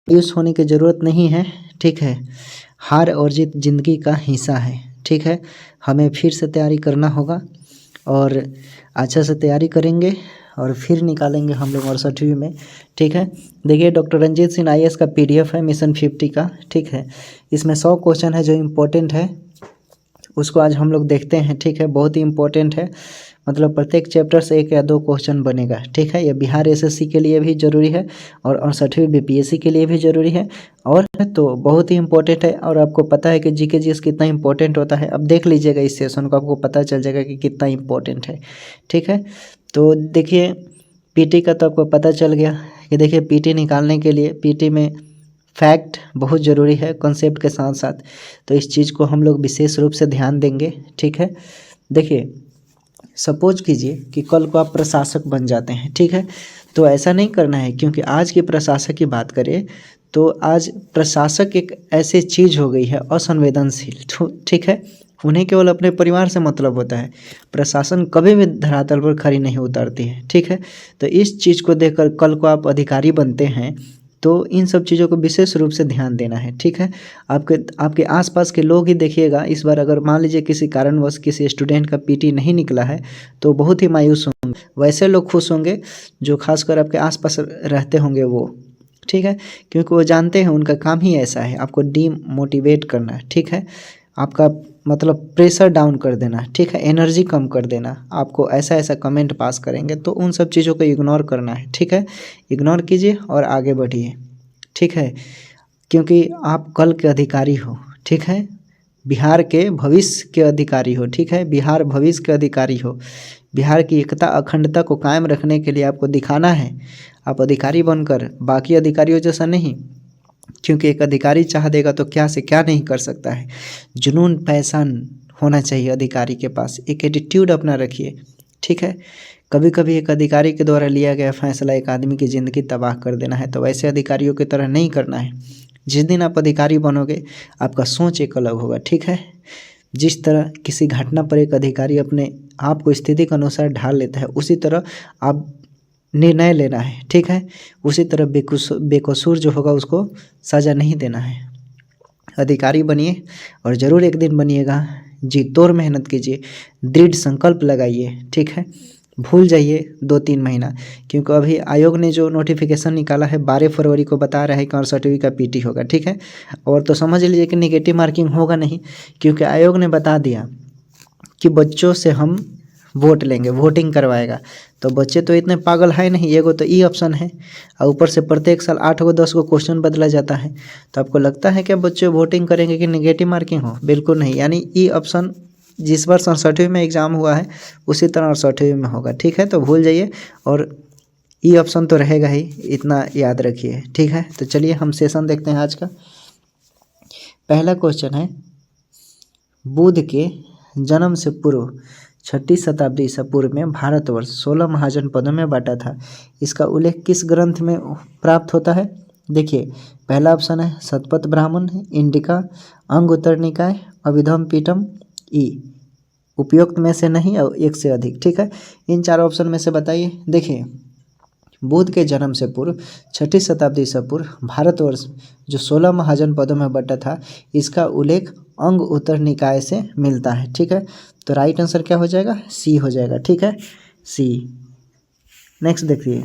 मायूस होने की ज़रूरत नहीं है, ठीक है। हार और जीत ज़िंदगी का हिस्सा है, ठीक है। हमें फिर से तैयारी करना होगा और अच्छा से तैयारी करेंगे और फिर निकालेंगे हम लोग 68वीं में, ठीक है। देखिए डॉक्टर रंजीत सिंह IAS का PDF है मिशन 50 का, ठीक है। इसमें 100 क्वेश्चन है जो इम्पोर्टेंट है, उसको आज हम लोग देखते हैं, ठीक है। बहुत ही इम्पोर्टेंट है, मतलब प्रत्येक चैप्टर से 1 या 2 क्वेश्चन बनेगा, ठीक है। ये बिहार SSC के लिए भी ज़रूरी है और 68वीं BPSC के लिए भी ज़रूरी है और तो बहुत ही इम्पोर्टेंट है। और आपको पता है कि GK GS कितना इंपॉर्टेंट होता है, अब देख लीजिएगा इस सेशन को, आपको पता चल जाएगा कि कितना इंपॉर्टेंट है, ठीक है। तो देखिए PT का तो आपको पता चल गया कि देखिए PT निकालने के लिए PT में फैक्ट बहुत ज़रूरी है कॉन्सेप्ट के साथ साथ, तो इस चीज़ को हम लोग विशेष रूप से ध्यान देंगे, ठीक है। देखिए सपोज कीजिए कि कल को आप प्रशासक बन जाते हैं, ठीक है। तो ऐसा नहीं करना है, क्योंकि आज के प्रशासक की बात करें तो आज प्रशासक एक ऐसी चीज़ हो गई है असंवेदनशील, ठीक है। उन्हें केवल अपने परिवार से मतलब होता है, प्रशासन कभी भी धरातल पर खरी नहीं उतरती है, ठीक है। तो इस चीज़ को देखकर कल को आप अधिकारी बनते हैं तो इन सब चीज़ों को विशेष रूप से ध्यान देना है, ठीक है। आपके आसपास के लोग ही देखिएगा, इस बार अगर मान लीजिए किसी कारणवश किसी स्टूडेंट का PT नहीं निकला है तो बहुत ही मायूस होंगे, वैसे लोग खुश होंगे जो खासकर आपके आसपास रहते होंगे वो, ठीक है। क्योंकि वो जानते हैं उनका काम ही ऐसा है, आपको डीमोटिवेट करना, ठीक है। आपका मतलब प्रेशर डाउन कर देना, ठीक है, एनर्जी कम कर देना, आपको ऐसा ऐसा कमेंट पास करेंगे, तो उन सब चीज़ों को इग्नोर करना है, ठीक है। इग्नोर कीजिए और आगे बढ़िए, ठीक है। क्योंकि आप कल के अधिकारी हो, ठीक है, बिहार के भविष्य के अधिकारी हो, ठीक है, बिहार भविष्य के अधिकारी हो। बिहार की एकता अखंडता को कायम रखने के लिए आपको दिखाना है, आप अधिकारी बनकर बाकी अधिकारियों जैसा नहीं, क्योंकि एक अधिकारी चाह देगा तो क्या से क्या नहीं कर सकता है। जुनून पैशन होना चाहिए अधिकारी के पास, एक एटीट्यूड अपना रखिए, ठीक है। कभी कभी एक अधिकारी के द्वारा लिया गया फैसला एक आदमी की ज़िंदगी तबाह कर देना है, तो वैसे अधिकारियों की तरह नहीं करना है। जिस दिन आप अधिकारी बनोगे आपका सोच एक अलग होगा, ठीक है। जिस तरह किसी घटना पर एक अधिकारी अपने आप को स्थिति के अनुसार ढाल लेता है, उसी तरह आप निर्णय लेना है, ठीक है। उसी तरह बेकसूर जो होगा उसको सज़ा नहीं देना है। अधिकारी बनिए और ज़रूर एक दिन बनिएगा, जी तोड़ मेहनत कीजिए, दृढ़ संकल्प लगाइए, ठीक है। भूल जाइए 2-3 महीना, क्योंकि अभी आयोग ने जो नोटिफिकेशन निकाला है 12 फरवरी को बता रहा है कि 68वीं का PT होगा, ठीक है। और तो समझ लीजिए कि नेगेटिव मार्किंग होगा नहीं, क्योंकि आयोग ने बता दिया कि बच्चों से हम वोट लेंगे, वोटिंग करवाएगा। तो बच्चे तो इतने पागल है नहीं, एगो तो ई ऑप्शन है और ऊपर से प्रत्येक साल 8 गो 10 गो क्वेश्चन बदला जाता है। तो आपको लगता है कि बच्चे वोटिंग करेंगे कि नेगेटिव मार्किंग हो? बिल्कुल नहीं। यानी ई ऑप्शन जिस बार 67वीं में एग्ज़ाम हुआ है उसी तरह 68वीं में होगा, ठीक है। तो भूल जाइए और ई ऑप्शन तो रहेगा ही, इतना याद रखिए, ठीक है। तो चलिए हम सेशन देखते हैं आज का। पहला क्वेश्चन है, बुद्ध के जन्म से पूर्व 6ठी शताब्दी ईसा पूर्व में भारतवर्ष 16 महाजनपदों में बांटा था। इसका उल्लेख किस ग्रंथ में प्राप्त होता है? देखिए पहला ऑप्शन है शतपथ ब्राह्मण, इंडिका, अंग उत्तर निकाय, अभिधम पीठम, ई उपयुक्त में से नहीं और एक से अधिक, ठीक है। इन चार ऑप्शन में से बताइए। देखिए बुद्ध के जन्म से पूर्व 6ठी शताब्दी ईसा पूर्व भारतवर्ष जो 16 महाजनपदों में बंटा था, इसका उल्लेख अंग उत्तर निकाय से मिलता है, ठीक है। तो राइट आंसर क्या हो जाएगा? सी हो जाएगा, ठीक है, सी। नेक्स्ट देखिए,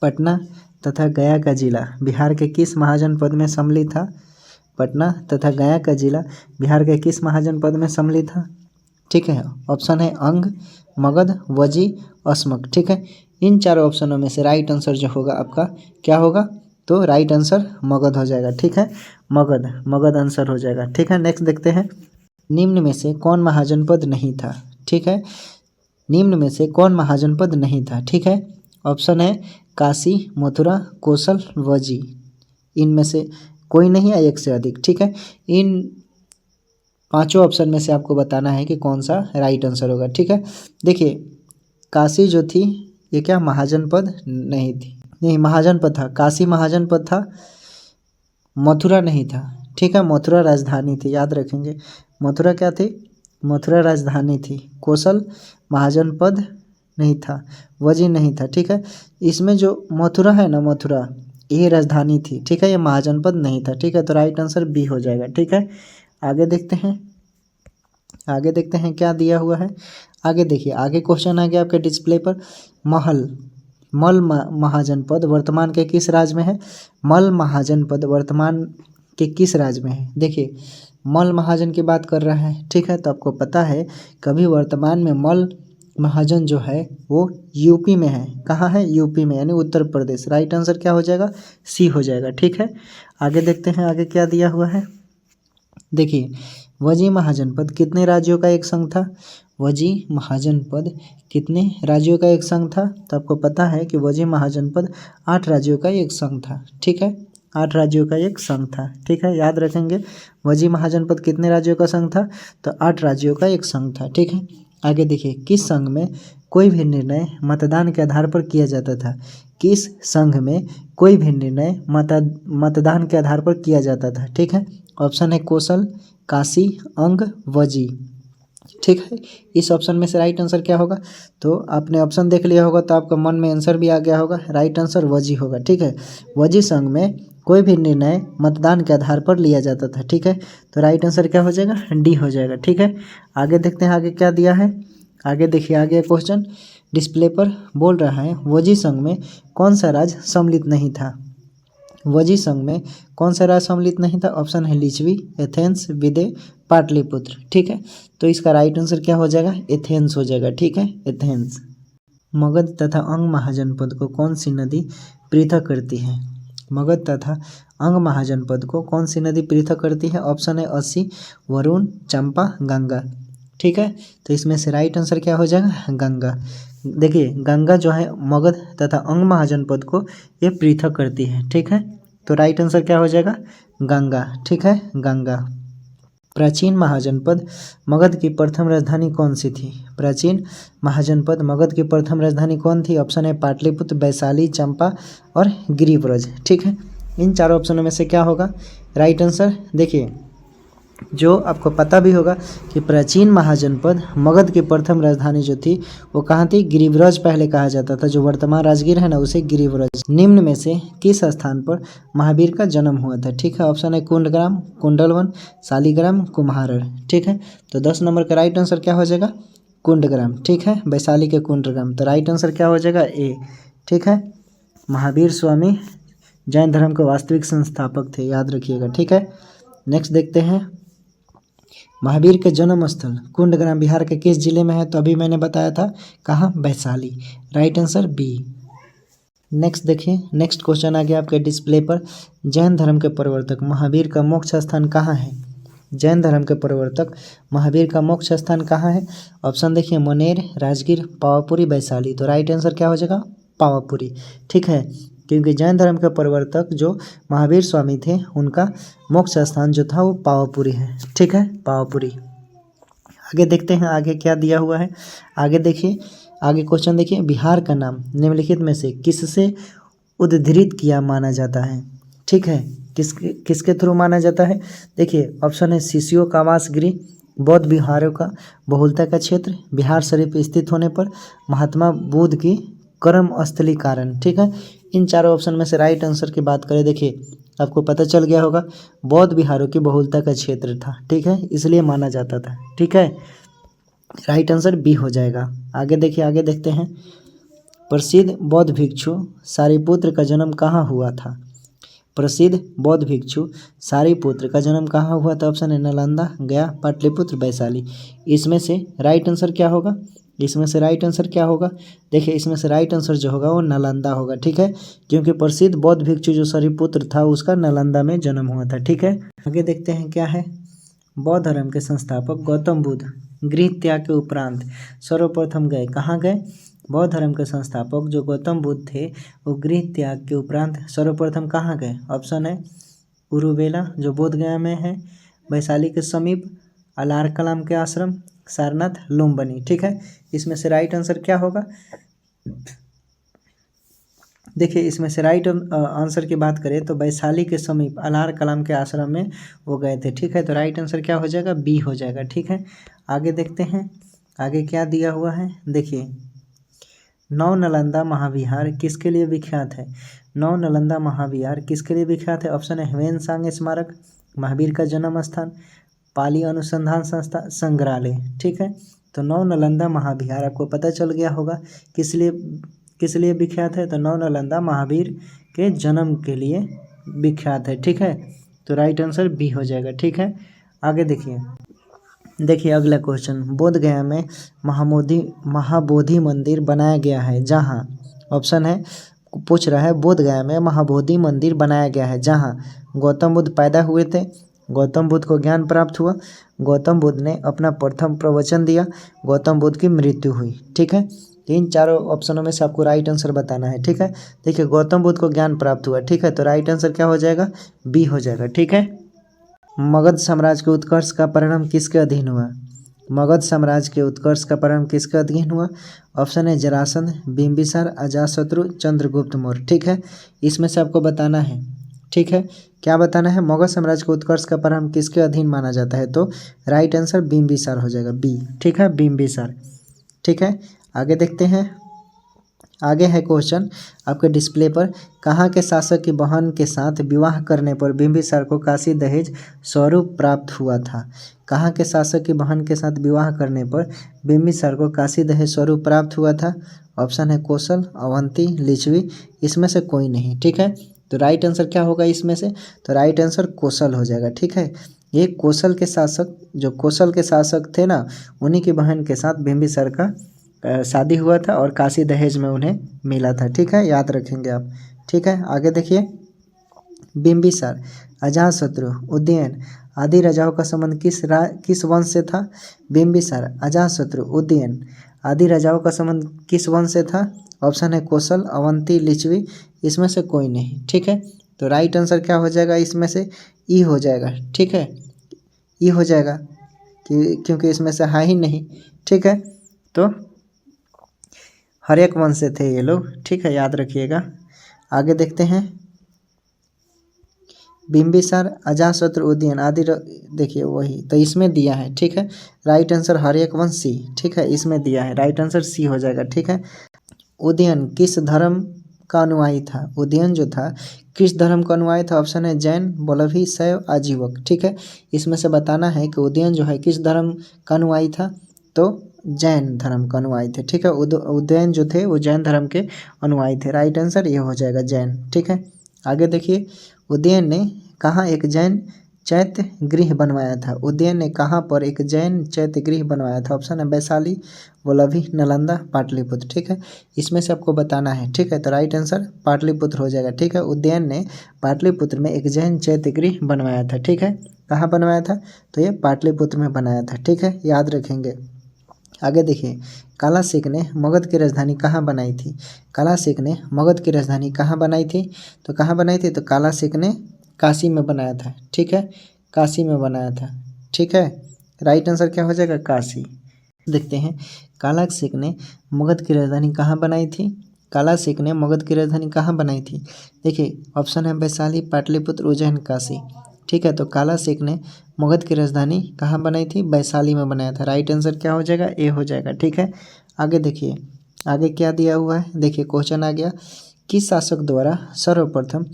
पटना तथा गया का जिला बिहार के किस महाजनपद में सम्मिलित था? पटना तथा गया का जिला बिहार के किस महाजनपद में सम्मिलित था? ठीक है, ऑप्शन है अंग, मगध, वजी, अस्मक, ठीक है। इन चारों ऑप्शनों में से राइट आंसर जो होगा आपका क्या होगा? तो राइट आंसर मगध हो जाएगा, ठीक है, मगध आंसर हो जाएगा, ठीक है। नेक्स्ट देखते हैं, निम्न में से कौन महाजनपद नहीं था? ठीक है, निम्न में से कौन महाजनपद नहीं था? ठीक है, ऑप्शन है काशी, मथुरा, कौशल, वजी। इनमें से कोई नहीं है, एक से अधिक, ठीक है। इन पांचों ऑप्शन में से आपको बताना है कि कौन सा राइट आंसर होगा, ठीक है। देखिए काशी जो थी ये क्या महाजनपद नहीं थी, नहीं महाजनपद था, काशी महाजनपद था, मथुरा नहीं था, ठीक है, मथुरा राजधानी थी, याद रखेंगे। मथुरा क्या थी? मथुरा राजधानी थी। कौशल महाजनपद नहीं था, वजी नहीं था, ठीक है। इसमें जो मथुरा है ना, मथुरा ये राजधानी थी, ठीक है, ये महाजनपद नहीं था, ठीक है। तो राइट आंसर बी हो जाएगा, ठीक है। आगे देखते हैं, आगे देखते हैं क्या दिया हुआ है। आगे देखिए, आगे क्वेश्चन आ गया आपके डिस्प्ले पर। मल महाजनपद वर्तमान के किस राज्य में है? मल महाजनपद वर्तमान के किस राज्य में है? देखिए, मल महाजन की बात कर रहा है, ठीक है। तो आपको पता है कभी वर्तमान में मल महाजन जो है वो यूपी में है। कहाँ है? यूपी में, यानी उत्तर प्रदेश। राइट आंसर क्या हो जाएगा? सी हो जाएगा, ठीक है। आगे देखते हैं आगे क्या दिया हुआ है। देखिए, वजी महाजनपद कितने राज्यों का एक संघ था? वजी महाजनपद कितने राज्यों का एक संघ था? तो आपको पता है कि वजी महाजनपद 8 राज्यों का एक संघ था, ठीक है। 8 राज्यों का एक संघ था, ठीक है, याद रखेंगे। वजी महाजनपद कितने राज्यों का संघ था? तो 8 राज्यों का एक संघ था, ठीक है। आगे देखिए, किस संघ में कोई भी निर्णय मतदान के आधार पर किया जाता था? किस संघ में कोई भी निर्णय मतदान के आधार पर किया जाता था? ठीक है। ऑप्शन है कौशल, काशी, अंग, वजी, ठीक है। इस ऑप्शन में से राइट आंसर क्या होगा? तो आपने ऑप्शन देख लिया होगा तो आपका मन में आंसर भी आ गया होगा। राइट आंसर वजी होगा, ठीक है। वजी संघ में कोई भी निर्णय मतदान के आधार पर लिया जाता था, ठीक है। तो राइट आंसर क्या हो जाएगा? डी हो जाएगा, ठीक है। आगे देखते हैं आगे क्या दिया है। आगे देखिए, आगे क्वेश्चन डिस्प्ले पर बोल रहा है, वजी संघ में कौन सा राज्य सम्मिलित नहीं था? वजी संघ में कौन सा राज्य सम्मिलित नहीं था? ऑप्शन है लिच्छवी, एथेंस, विदय, पाटलिपुत्र, ठीक है। तो इसका राइट आंसर क्या हो जाएगा? एथेंस हो जाएगा, ठीक है, एथेंस। मगध तथा अंग महाजनपद को कौन सी नदी पृथक करती है? मगध तथा अंग महाजनपद को कौन सी नदी पृथक करती है? ऑप्शन है अस्सी, वरुण, चंपा, गंगा, ठीक है। तो इसमें से राइट आंसर क्या हो जाएगा? गंगा। देखिए, गंगा जो है मगध तथा अंग महाजनपद को ये पृथक करती है, ठीक है। तो राइट आंसर क्या हो जाएगा? गंगा, ठीक है, गंगा। प्राचीन महाजनपद मगध की प्रथम राजधानी कौन सी थी? प्राचीन महाजनपद मगध की प्रथम राजधानी कौन थी? ऑप्शन है पाटलिपुत्र, वैशाली, चंपा और गिरिव्रज, ठीक है। इन चारों ऑप्शनों में से क्या होगा राइट आंसर? देखिए, जो आपको पता भी होगा कि प्राचीन महाजनपद मगध की प्रथम राजधानी जो थी वो कहाँ थी? गिरिव्रज पहले कहा जाता था। जो वर्तमान राजगीर है ना, उसे गिरिव्रज। निम्न में से किस स्थान पर महावीर का जन्म हुआ था? ठीक है, ऑप्शन है कुंडग्राम, कुंडलवन, शालिग्राम, कुम्हार, ठीक है। तो 10 नंबर का राइट आंसर क्या हो जाएगा? कुंडग्राम, ठीक है, वैशाली के कुंडग्राम। तो राइट आंसर क्या हो जाएगा? ए, ठीक है। महावीर स्वामी जैन धर्म के वास्तविक संस्थापक थे, याद रखिएगा, ठीक है। नेक्स्ट देखते हैं, महावीर के जन्म स्थल कुंडग्राम बिहार के किस जिले में है? तो अभी मैंने बताया था, कहाँ? Vaishali. Right answer B. Next देखिए, नेक्स्ट क्वेश्चन आ गया आपके डिस्प्ले पर। जैन धर्म के प्रवर्तक महावीर का मोक्ष स्थान कहाँ है? जैन धर्म के प्रवर्तक महावीर का मोक्ष स्थान कहाँ है? ऑप्शन देखिए, मनेर, राजगीर, पावापुरी, वैशाली। तो राइट आंसर क्या हो जाएगा? पावापुरी, ठीक है। क्योंकि जैन धर्म के प्रवर्तक जो महावीर स्वामी थे उनका मोक्ष स्थान जो था वो पावापुरी है, ठीक है, पावापुरी। आगे देखते हैं आगे क्या दिया हुआ है। आगे देखिए, आगे क्वेश्चन देखिए, बिहार का नाम निम्नलिखित में से किससे उद्धृत किया माना जाता है? ठीक है, किसके थ्रू माना जाता है? देखिए, ऑप्शन है शिष्यों का आवास गृह, बौद्ध विहारों का बहुलता का क्षेत्र, बिहार शरीफ स्थित होने पर, महात्मा बुद्ध की कर्म स्थली कारण, ठीक है। इन चारों ऑप्शन में से राइट आंसर की बात करें, देखिए आपको पता चल गया होगा, बौद्ध विहारों की बहुलता का क्षेत्र था, ठीक है, इसलिए माना जाता था, ठीक है। राइट आंसर बी हो जाएगा। आगे देखिए, आगे देखते हैं, प्रसिद्ध बौद्ध भिक्षु सारिपुत्र का जन्म कहाँ हुआ था? प्रसिद्ध बौद्ध भिक्षु सारिपुत्र का जन्म कहाँ हुआ था? ऑप्शन है नालंदा, गया, पाटलिपुत्र, वैशाली। इसमें से राइट आंसर क्या होगा? इसमें से राइट आंसर क्या होगा? देखिए, इसमें से राइट आंसर जो होगा वो नालंदा होगा, ठीक है, क्योंकि प्रसिद्ध बौद्ध भिक्षु जो सारिपुत्र था उसका नालंदा में जन्म हुआ था, ठीक है। आगे देखते हैं क्या है। बौद्ध धर्म के संस्थापक गौतम बुद्ध गृह त्याग के उपरांत सर्वप्रथम गए, कहाँ गए? बौद्ध धर्म के संस्थापक जो गौतम बुद्ध थे वो गृह त्याग के उपरांत सर्वप्रथम कहाँ गए? ऑप्शन है उरुवेला जो बोध गया में है, वैशाली के समीप, अलार कलाम के आश्रम, सारनाथ, लुम्बिनी, ठीक है। इसमें से राइट आंसर क्या होगा? देखिए, इसमें से राइट आंसर की बात करें तो वैशाली के समीप अलार कलाम के आश्रम में वो गए थे, ठीक है। तो राइट आंसर क्या हो जाएगा? बी हो जाएगा, ठीक है। आगे देखते हैं आगे क्या दिया हुआ है। देखिए, नौ नालंदा महाविहार किसके लिए विख्यात है? नौ नालंदा महाविहार किसके लिए विख्यात है? ऑप्शन है ह्वेनसांग स्मारक, महावीर का जन्म स्थान, पाली अनुसंधान संस्था, संग्रहालय। ठीक है, तो नौ नालंदा महाविहार आपको पता चल गया होगा किस लिए विख्यात है। तो नौ नालंदा महावीर के जन्म के लिए विख्यात है। ठीक है, तो राइट आंसर बी हो जाएगा। ठीक है, आगे देखिए अगला क्वेश्चन, बोध गया में महाबोधि मंदिर बनाया गया है जहाँ, ऑप्शन है पूछ रहा है बोध गया में महाबोधि मंदिर बनाया गया है जहाँ गौतम बुद्ध पैदा हुए थे, गौतम बुद्ध को ज्ञान प्राप्त हुआ, गौतम बुद्ध ने अपना प्रथम प्रवचन दिया, गौतम बुद्ध की मृत्यु हुई। ठीक है, इन चारों ऑप्शनों में से आपको राइट आंसर बताना है। ठीक है, देखिए गौतम बुद्ध को ज्ञान प्राप्त हुआ। ठीक है, तो राइट आंसर क्या हो जाएगा? बी हो जाएगा। ठीक है, मगध साम्राज्य के उत्कर्ष का परिणाम किसके अधीन हुआ? मगध साम्राज्य के उत्कर्ष का परिणाम किसके अधीन हुआ? ऑप्शन है जरासंध, बिंबिसार, अजातशत्रु, चंद्रगुप्त मौर्य। ठीक है, इसमें से आपको बताना है। ठीक है, क्या बताना है? मगध साम्राज्य के उत्कर्ष का परिणाम किसके अधीन माना जाता है? तो राइट आंसर बिंबिसार हो जाएगा, बी। ठीक है, बिंबिसार। ठीक है, आगे देखते हैं। आगे है क्वेश्चन आपके डिस्प्ले पर, कहाँ के शासक की बहन के साथ विवाह करने पर बिंबिसार को काशी दहेज स्वरूप प्राप्त हुआ था? कहाँ के शासक की बहन के साथ विवाह करने पर बिंबिसार को काशी दहेज स्वरूप प्राप्त हुआ था? ऑप्शन है कौशल, अवंती, लिच्छवी, इसमें से कोई नहीं। ठीक है, तो राइट आंसर क्या होगा इसमें से? तो राइट आंसर कौशल हो जाएगा। ठीक है, ये कौशल के शासक, जो कौशल के शासक थे ना, उन्हीं की बहन के साथ बिंबिसार का शादी हुआ था और काशी दहेज में उन्हें मिला था। ठीक है, याद रखेंगे आप। ठीक है, आगे देखिए, बिंबिसार, अजातशत्रु, उदयन आदि राजाओं का संबंध किस वंश से था? बिंबिसार, अजातशत्रु, उदयन आदि राजाओं का संबंध किस वंश से था? ऑप्शन है कौशल, अवंती, लिच्छवी, इसमें से कोई नहीं। ठीक है, तो राइट आंसर क्या हो जाएगा इसमें से? ई हो जाएगा। ठीक है, ई हो जाएगा क्योंकि इसमें से है ही नहीं। ठीक है, तो हर एक वंश से थे ये लोग। ठीक है, याद रखिएगा। आगे देखते हैं, बिंबिसार, अजातशत्रु, उदयन आदि देखिए वही तो इसमें दिया है। ठीक है, राइट आंसर हर एक वंश सी। ठीक है, इसमें दिया है, राइट आंसर सी हो जाएगा। ठीक है, उदयन किस धर्म का अनुयायी था? उदयन जो था किस धर्म का अनुयायी था? ऑप्शन है जैन, वल्लभी, शैव, आजीवक। ठीक है, इसमें से बताना है कि उदयन जो है किस धर्म का अनुयायी था? तो जैन धर्म का अनुयायी थे। ठीक है, उदयन जो थे वो जैन धर्म के अनुयायी थे। राइट आंसर ये हो जाएगा जैन। ठीक है, आगे देखिए, उदयन ने कहाँ एक जैन चैत्य गृह बनवाया था? उदयन ने कहाँ पर एक जैन चैत्य गृह बनवाया था? ऑप्शन है वैशाली, वल्लभी, नालंदा, पाटलिपुत्र। ठीक है, इसमें से आपको बताना है। ठीक है, तो राइट आंसर पाटलिपुत्र हो जाएगा। ठीक है, उदयन ने पाटलिपुत्र में एक जैन चैत्य गृह बनवाया था। ठीक है, कहाँ बनवाया था? तो ये पाटलिपुत्र में बनाया था। ठीक है, याद रखेंगे। आगे देखिए, कालासिक ने मगध की राजधानी कहाँ बनाई थी? कालासिक ने मगध की राजधानी कहाँ बनाई थी? तो कहाँ बनाई थी? तो कालासिक ने काशी में बनाया था। ठीक है, काशी में बनाया था। ठीक है, राइट आंसर क्या हो जाएगा? काशी। देखते हैं, कालासिक ने मगध की राजधानी कहाँ बनाई थी? कालासिक ने मगध की राजधानी कहाँ बनाई थी? देखिए ऑप्शन है वैशाली, पाटलिपुत्र, उज्जैन, काशी। ठीक है, तो कालासिक ने मगध की राजधानी कहाँ बनाई थी? वैशाली में बनाया था। राइट आंसर क्या हो जाएगा? ए हो जाएगा। ठीक है, आगे देखिए, आगे क्या दिया हुआ है? देखिए क्वेश्चन आ गया, किस शासक द्वारा सर्वप्रथम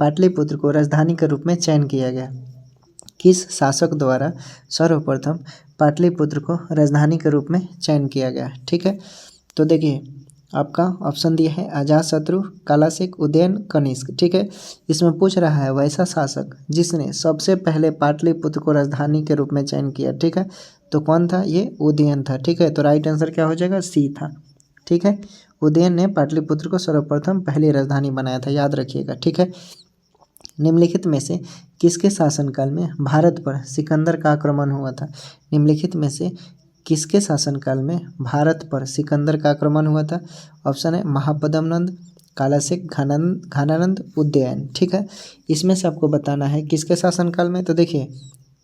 पाटलिपुत्र को राजधानी के रूप में चयन किया गया? किस शासक द्वारा सर्वप्रथम पाटलिपुत्र को राजधानी के रूप में चयन किया गया? ठीक है, तो देखिए आपका ऑप्शन दिया है अजातशत्रु, कालासिक, उदयन, कनिष्क। ठीक है, इसमें पूछ रहा है वैसा शासक जिसने सबसे पहले पाटलिपुत्र को राजधानी के रूप में चयन किया। ठीक है, तो कौन था? ये उदयन था। ठीक है, तो राइट आंसर क्या हो जाएगा? सी था। ठीक है, उदयन ने पाटलिपुत्र को सर्वप्रथम पहली राजधानी बनाया था, याद रखिएगा। ठीक है, निम्नलिखित में से किसके शासनकाल में भारत पर सिकंदर का आक्रमण हुआ था? निम्नलिखित में से किसके शासनकाल में भारत पर सिकंदर का आक्रमण हुआ था? ऑप्शन है महापद्मनंद, कालासिक, घानानंद, उदयन। ठीक है, इसमें से आपको बताना है किसके शासनकाल में। तो देखिए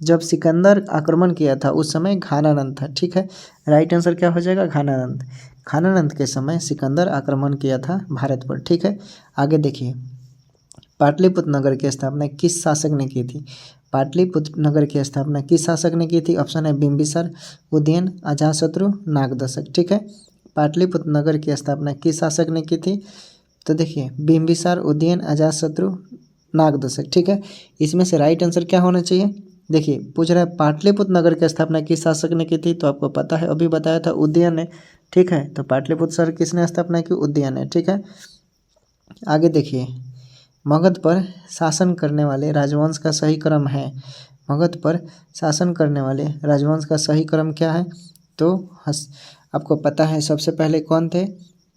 जब सिकंदर आक्रमण किया था उस समय घानानंद था। ठीक है, राइट आंसर क्या हो जाएगा? घानानंद। घानानंद के समय सिकंदर आक्रमण किया था भारत पर। ठीक है, आगे देखिए, पाटलिपुत्र नगर की स्थापना किस शासक ने की थी? पाटलिपुत्र नगर की स्थापना किस शासक ने की थी? ऑप्शन है बिंबिसार, उदयन, अजातशत्रु, नागदशक। ठीक है, पाटलिपुत्र नगर की स्थापना किस शासक ने की थी? तो देखिए बिंबिसार, उदयन, अजातशत्रु, नागदशक। ठीक है, इसमें से राइट आंसर क्या होना चाहिए? देखिए पूछ रहा है पाटलिपुत्र नगर की स्थापना किस शासक ने की थी, तो आपको पता है अभी बताया था उदयन ने। ठीक है, तो पाटलिपुत्र शहर किसने स्थापना की? उदयन ने। ठीक है, आगे देखिए मगध पर शासन करने वाले राजवंश का सही क्रम है। मगध पर शासन करने वाले राजवंश का सही क्रम क्या है? तो आपको पता है सबसे पहले कौन थे?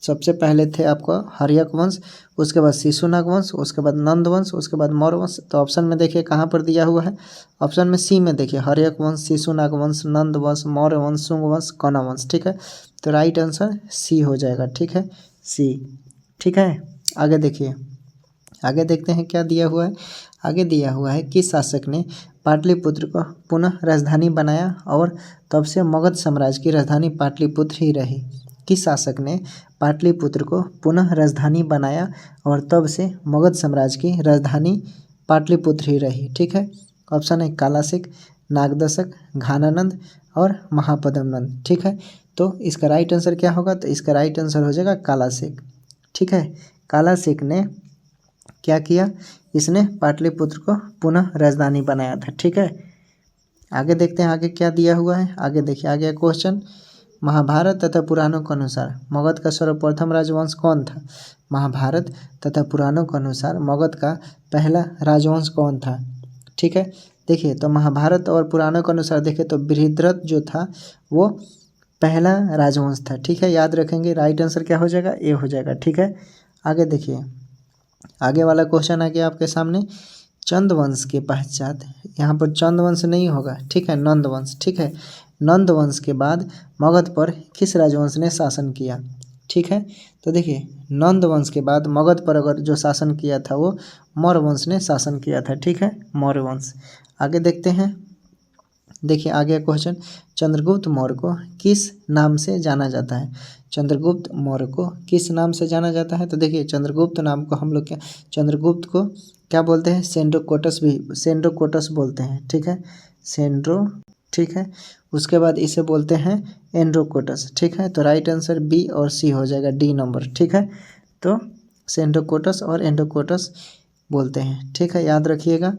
सबसे पहले थे आपको हर्यक वंश, उसके बाद शिशुनाग वंश, उसके बाद नंद वंश, उसके बाद मौर्य वंश। तो ऑप्शन में देखिए कहाँ पर दिया हुआ है? ऑप्शन में सी में देखिए हर्यक वंश, शिशुनाग वंश, नंद वंश, मौर्य वंश, शुंग वंश, कौना वंश। ठीक है, तो राइट आंसर सी हो जाएगा। ठीक है, सी। ठीक है, आगे देखिए, आगे देखते हैं क्या दिया हुआ है। आगे दिया हुआ है किस शासक ने पाटलिपुत्र को पुनः राजधानी बनाया और तब से मगध साम्राज्य की राजधानी पाटलिपुत्र ही रही? किस शासक ने पाटलिपुत्र को पुनः राजधानी बनाया और तब से मगध साम्राज्य की राजधानी पाटलिपुत्र ही रही? ठीक है, ऑप्शन है कालासिक, नागदशक, घानानंद और महापद्मनंद। ठीक है, तो इसका राइट आंसर क्या होगा? तो इसका राइट आंसर हो जाएगा कालासिक। ठीक है, कालासिक ने क्या किया? इसने पाटलिपुत्र को पुनः राजधानी बनाया था। ठीक है, आगे देखते हैं आगे क्या दिया हुआ है। आगे देखिए, आगे क्वेश्चन, महाभारत तथा पुराणों के अनुसार मगध का सर्वप्रथम राजवंश कौन था? महाभारत तथा पुराणों के अनुसार मगध का पहला राजवंश कौन था? ठीक है, देखिए तो महाभारत और पुराणों के अनुसार देखें तो बृहद्रथ जो था वो पहला राजवंश था। ठीक है, याद रखेंगे। राइट आंसर क्या हो जाएगा? ए हो जाएगा। ठीक है, आगे देखिए, आगे वाला क्वेश्चन आ गया आपके सामने, चंद वंश के पश्चात, यहाँ पर चंद वंश नहीं होगा। ठीक है, नंद वंश। ठीक है, नंद वंश के बाद मगध पर किस राजवंश ने शासन किया? ठीक है, तो देखिए नंद वंश के बाद मगध पर अगर जो शासन किया था वो मौर्य वंश ने शासन किया था। ठीक है, मौर्य वंश। आगे देखते हैं, देखिए आगे क्वेश्चन, चंद्रगुप्त मौर्य को किस नाम से जाना जाता है? चंद्रगुप्त मौर्य को किस नाम से जाना जाता है? तो देखिए चंद्रगुप्त नाम को हम लोग क्या, चंद्रगुप्त को क्या बोलते हैं? सेंड्रोकोटस भी, सेंड्रोकोटस बोलते हैं। ठीक है, सेंड्रो। ठीक है, उसके बाद इसे बोलते हैं एंड्रोकोटस। ठीक है, तो राइट आंसर बी और सी हो जाएगा, डी नंबर। ठीक है, तो सेंड्रोकोटस और एंड्रोकोटस बोलते हैं। ठीक है, याद रखिएगा।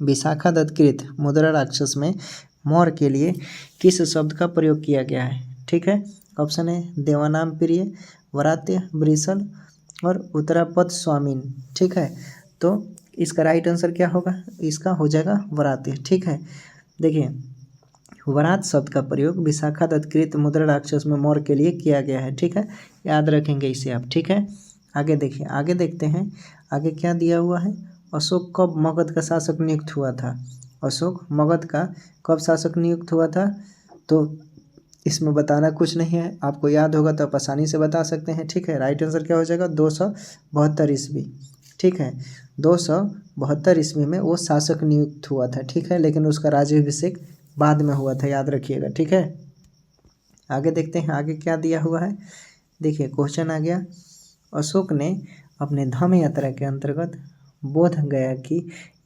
विशाखादत्तकृत मुद्रा राक्षस में मौर्य के लिए किस शब्द का प्रयोग किया गया है? ठीक है, ऑप्शन है देवानाम प्रिय, वरात्य, वृषल और उत्तरापद स्वामीन। ठीक है, तो इसका राइट आंसर क्या होगा? इसका हो जाएगा वरात्य। ठीक है, देखिए वरात शब्द का प्रयोग विशाखादत्तकृत मुद्रा राक्षस में मौर्य के लिए किया गया है। ठीक है, याद रखेंगे इसे आप। ठीक है, आगे देखिए, आगे देखते हैं आगे क्या दिया हुआ है। अशोक कब मगध का शासक नियुक्त हुआ था? अशोक मगध का कब शासक नियुक्त हुआ था? तो इसमें बताना कुछ नहीं है, आपको याद होगा तो आप आसानी से बता सकते हैं। ठीक है, राइट आंसर क्या हो जाएगा? 272 ईस्वी। ठीक है, 272 ईस्वी में वो शासक नियुक्त हुआ था। ठीक है, लेकिन उसका राज्याभिषेक बाद में हुआ था, याद रखिएगा। ठीक है, आगे देखते हैं आगे क्या दिया हुआ है। देखिए क्वेश्चन आ गया, अशोक ने अपने धम्म यात्रा के अंतर्गत बोध गया की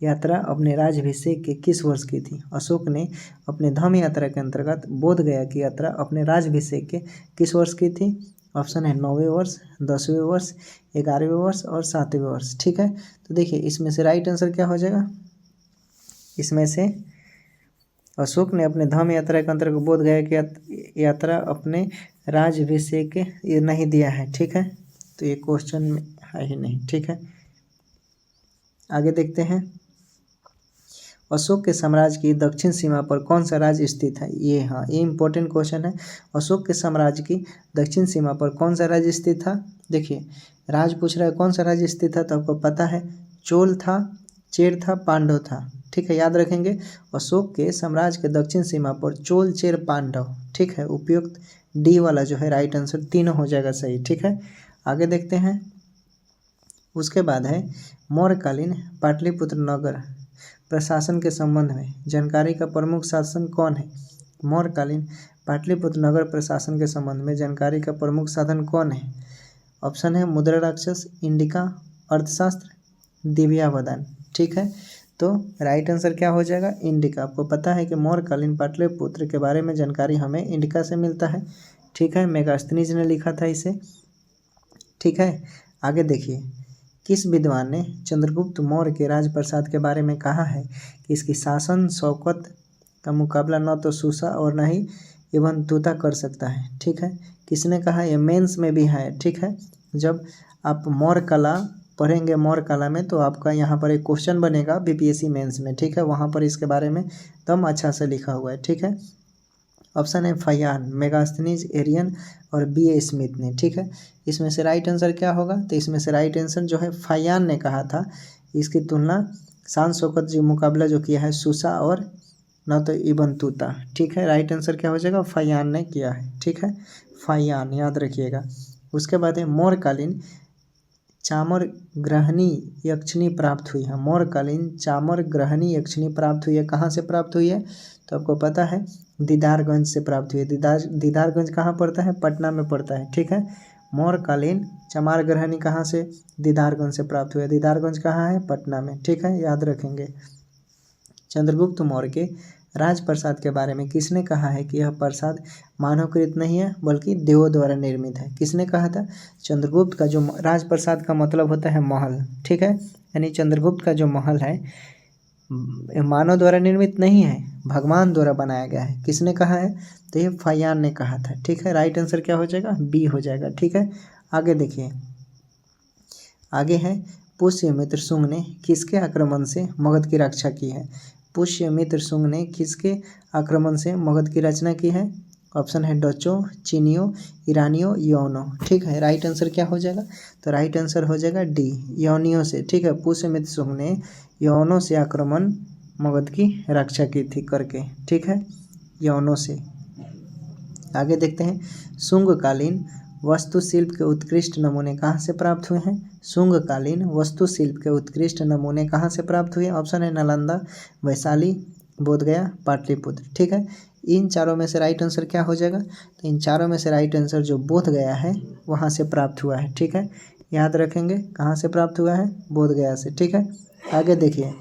यात्रा अपने राज्याभिषेक के किस वर्ष की थी? अशोक ने अपने धम्म यात्रा के अंतर्गत बोध गया की यात्रा अपने राज्याभिषेक के किस वर्ष की थी? ऑप्शन है 9वें वर्ष, 10वें वर्ष, 11वें वर्ष और 7वें वर्ष। ठीक है, तो देखिए इसमें से राइट आंसर क्या हो जाएगा? इसमें से अशोक ने अपने धम्म यात्रा के अंतर्गत बोध गया की यात्रा अपने राज्याभिषेक के, ये नहीं दिया है। ठीक है, तो ये क्वेश्चन में है ही नहीं। ठीक है, आगे देखते हैं, अशोक के साम्राज्य की दक्षिण सीमा पर कौन सा राज्य स्थित है? ये हाँ, ये इंपॉर्टेंट क्वेश्चन है। अशोक के साम्राज्य की दक्षिण सीमा पर कौन सा राज्य स्थित था? देखिए राज पूछ रहा है कौन सा राज्य स्थित था, तो आपको पता है चोल था, चेर था, पांडव था। ठीक है, याद रखेंगे। अशोक के साम्राज्य के दक्षिण सीमा पर चोल, चेर, पांडव। ठीक है, उपयुक्त डी वाला जो है राइट आंसर, तीनों हो जाएगा सही। ठीक है, आगे देखते हैं, उसके बाद है मौर्यकालीन पाटलिपुत्र नगर प्रशासन के संबंध में जानकारी का प्रमुख साधन कौन है? मौर्यकालीन पाटलिपुत्र नगर प्रशासन के संबंध में जानकारी का प्रमुख साधन कौन है? ऑप्शन है मुद्रा राक्षस, इंडिका, अर्थशास्त्र, दिव्यावदान। ठीक है, तो राइट आंसर क्या हो जाएगा? इंडिका। आपको पता है कि मौर्यकालीन पाटलिपुत्र के बारे में जानकारी हमें इंडिका से मिलता है। ठीक है, मेगास्थनीज ने लिखा था इसे। ठीक है, आगे देखिए, किस विद्वान ने चंद्रगुप्त मौर्य के राजप्रसाद के बारे में कहा है कि इसकी शासन शौकत का मुकाबला न तो सूसा और न ही इवन तूता कर सकता है। ठीक है, किसने कहा? ये मेंस में भी है। ठीक है, जब आप मौर्य कला पढ़ेंगे मौर्य कला में तो आपका यहाँ पर एक क्वेश्चन बनेगा बीपीएससी मेंस में। ठीक है, वहाँ पर इसके बारे में एकदम अच्छा से लिखा हुआ है। ठीक है, ऑप्शन है फयान, मेगास्थनीज, एरियन और बी.ए. स्मिथ ने। ठीक है, इसमें से राइट आंसर क्या होगा? तो इसमें से राइट आंसर जो है फयान ने कहा था। इसकी तुलना शान शौकत जो मुकाबला जो किया है सूसा और न तो इबन तूता। ठीक है, राइट आंसर क्या हो जाएगा? फयान ने किया है। ठीक है, फयान याद रखिएगा। उसके बाद है मौर्यकालीन चामर ग्रहणी यक्षिणी प्राप्त हुई है। मौर्यकालीन चामर ग्रहणी यक्षिणी प्राप्त हुई है, कहाँ से प्राप्त हुई है? तो आपको पता है दीदारगंज से प्राप्त हुई है। दीदारगंज कहाँ पड़ता है? पटना में पड़ता है। ठीक है, मौर्यकालीन चमार ग्रहणी कहाँ से? दीदारगंज से प्राप्त हुई है। दीदारगंज कहाँ है? पटना में। ठीक है, याद रखेंगे। चंद्रगुप्त मौर्य के राजप्रसाद के बारे में किसने कहा है कि यह प्रसाद मानवकृत नहीं है बल्कि देवों द्वारा निर्मित है? किसने कहा था? चंद्रगुप्त का जो राजप्रसाद का मतलब होता है महल। ठीक है, यानी चंद्रगुप्त का जो महल है मानव द्वारा निर्मित नहीं है, भगवान द्वारा बनाया गया है। किसने कहा है? तो ये फयान ने कहा था। ठीक है, राइट आंसर क्या हो जाएगा? बी हो जाएगा। ठीक है, आगे देखिए, आगे है पुष्यमित्र शुंग ने किसके आक्रमण से मगध की रक्षा की है? पुष्यमित्र शुंग ने किसके आक्रमण से मगध की रचना की है? ऑप्शन है डचों, चीनियों, ईरानियों, यवनों। ठीक है, राइट आंसर क्या हो जाएगा? तो राइट आंसर हो जाएगा डी, यवनियों से। ठीक है, पुष्यमित्र शुंग ने यवनों से आक्रमण मगध की रक्षा की थी करके। ठीक है, यवनों से। आगे देखते हैं, शुंगकालीन वास्तुशिल्प के उत्कृष्ट नमूने कहाँ से प्राप्त हुए हैं? शुंगकालीन वास्तुशिल्प के उत्कृष्ट नमूने कहाँ से प्राप्त हुए? ऑप्शन है नालंदा, वैशाली, बोधगया, पाटलिपुत्र। ठीक है, इन चारों में से राइट आंसर क्या हो जाएगा? तो इन चारों में से राइट आंसर जो बोधगया है वहाँ से प्राप्त हुआ है। ठीक है, याद रखेंगे कहाँ से प्राप्त हुआ है? बोधगया से। ठीक है, आगे देखिए,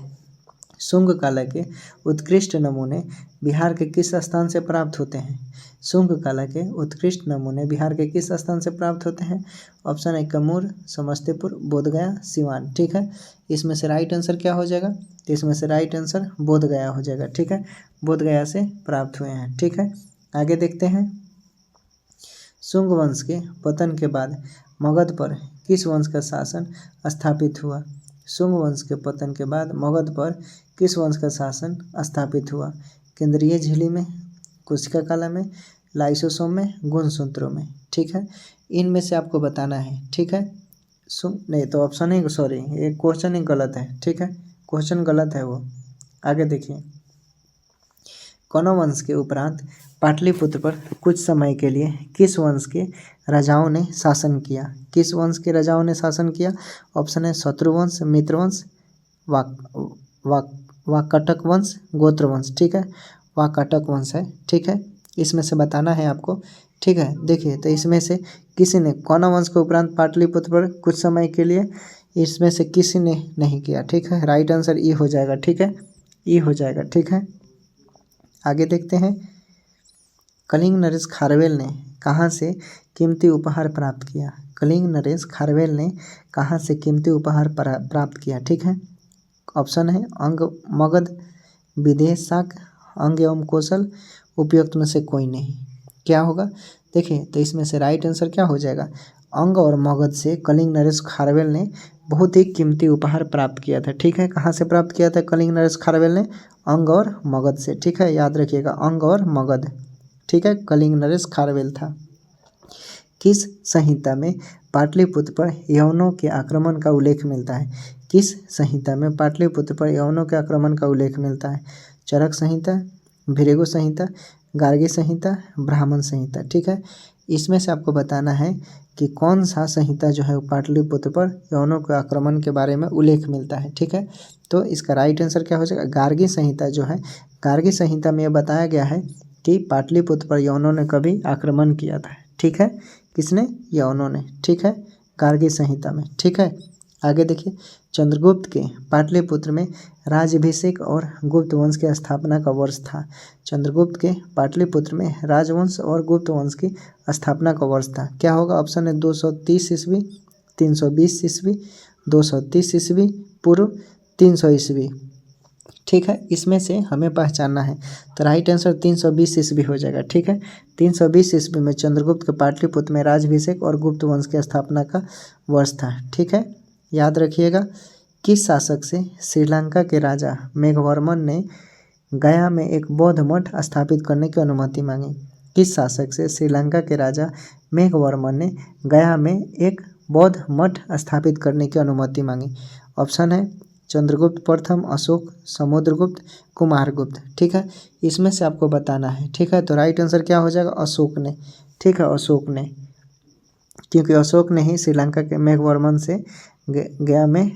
शुंग कला के उत्कृष्ट नमूने बिहार के किस स्थान से प्राप्त होते हैं? शुंग कला के उत्कृष्ट नमूने बिहार के किस स्थान से प्राप्त होते हैं? ऑप्शन है कैमूर, समस्तीपुर, बोधगया, सिवान। ठीक है, इसमें से राइट आंसर क्या हो जाएगा? तो इसमें से राइट आंसर बोधगया हो जाएगा। ठीक है, बोधगया से प्राप्त हुए हैं। ठीक है, आगे देखते हैं, शुंग वंश के पतन के बाद मगध पर किस वंश का शासन स्थापित हुआ? शुंग वंश के पतन के बाद मगध पर किस वंश का शासन स्थापित हुआ? केंद्रीय झिली में, कोशिका काला में, लाइसोसोम में, गुणसूत्रों में। ठीक है, इनमें से आपको बताना है। ठीक है, नहीं तो ऑप्शन ही सॉरी ये क्वेश्चन ही गलत है। ठीक है, क्वेश्चन गलत है वो। आगे देखिए, कौन वंश के उपरांत पाटलिपुत्र पर कुछ समय के लिए किस वंश के राजाओं ने शासन किया? किस वंश के राजाओं ने शासन किया? ऑप्शन है शत्रुवंश, मित्रवंश, वाकटक वंश, गोत्रवंश। ठीक है, वाकटक वंश है। ठीक है, इसमें से बताना है आपको। ठीक है, देखिए, तो इसमें से किसी ने कौन वंश के उपरांत पाटलिपुत्र पर कुछ समय के लिए, इसमें से किसी ने नहीं किया। ठीक है, राइट आंसर ई हो जाएगा। ठीक है, ई हो जाएगा। ठीक है, आगे देखते हैं, कलिंग नरेश खारवेल ने कहाँ से कीमती उपहार प्राप्त किया? कलिंग नरेश खारवेल ने कहाँ से कीमती उपहार प्राप्त किया? ठीक है, ऑप्शन है अंग, मगध, विदेशाक, अंग एवं कौशल, उपयुक्त में से कोई नहीं। क्या होगा? देखिए, तो इसमें से राइट आंसर क्या हो जाएगा? अंग और मगध से कलिंग नरेश खारवेल ने बहुत ही कीमती उपहार प्राप्त किया था। ठीक है, कहाँ से प्राप्त किया था कलिंग नरेश खारवेल ने? अंग और मगध से। ठीक है, याद रखिएगा, अंग और मगध। ठीक है, कलिंग नरेश खारवेल था। किस संहिता में पाटलिपुत्र पर यवनों के आक्रमण का उल्लेख मिलता है? किस संहिता में पाटलिपुत्र पर यवनों के आक्रमण का उल्लेख मिलता है? चरक संहिता, भृगु संहिता, गार्गी संहिता, ब्राह्मण संहिता। ठीक है, इसमें से आपको बताना है कि कौन सा संहिता जो है पाटलिपुत्र पर यवनों के आक्रमण के बारे में उल्लेख मिलता है। ठीक है, तो इसका राइट आंसर क्या हो जाएगा? गार्गी संहिता जो है, गार्गी संहिता में यह बताया गया है कि पाटलिपुत्र पर यवनों ने कभी आक्रमण किया था। ठीक है, किसने? यवनों ने। ठीक है, गार्गी संहिता में। ठीक है, आगे देखिए, चंद्रगुप्त के पाटलिपुत्र में राज्याभिषेक और गुप्त वंश की स्थापना का वर्ष था। चंद्रगुप्त के पाटलिपुत्र में राजवंश और गुप्त वंश की स्थापना का वर्ष था। क्या होगा? ऑप्शन है 230 ईस्वी, 320 ईस्वी, 230 ईस्वी पूर्व, 300 ईस्वी। ठीक है, इसमें से हमें पहचानना है, तो राइट आंसर 320 ईस्वी हो जाएगा। ठीक है, 320 ईस्वी में चंद्रगुप्त के पाटलिपुत्र में राज्याभिषेक और गुप्त वंश की स्थापना का वर्ष था। ठीक है, याद रखिएगा। किस शासक से श्रीलंका के राजा मेघवर्मन ने गया में एक बौद्ध मठ स्थापित करने की अनुमति मांगी? किस शासक से श्रीलंका के राजा मेघवर्मन ने गया में एक बौद्ध मठ स्थापित करने की अनुमति मांगी? ऑप्शन है चंद्रगुप्त प्रथम, अशोक, समुद्रगुप्त, कुमारगुप्त। ठीक है, इसमें से आपको बताना है। ठीक है, तो राइट आंसर क्या हो जाएगा? अशोक ने। ठीक है, अशोक ने, क्योंकि अशोक ने ही श्रीलंका के मेघवर्मन से गया में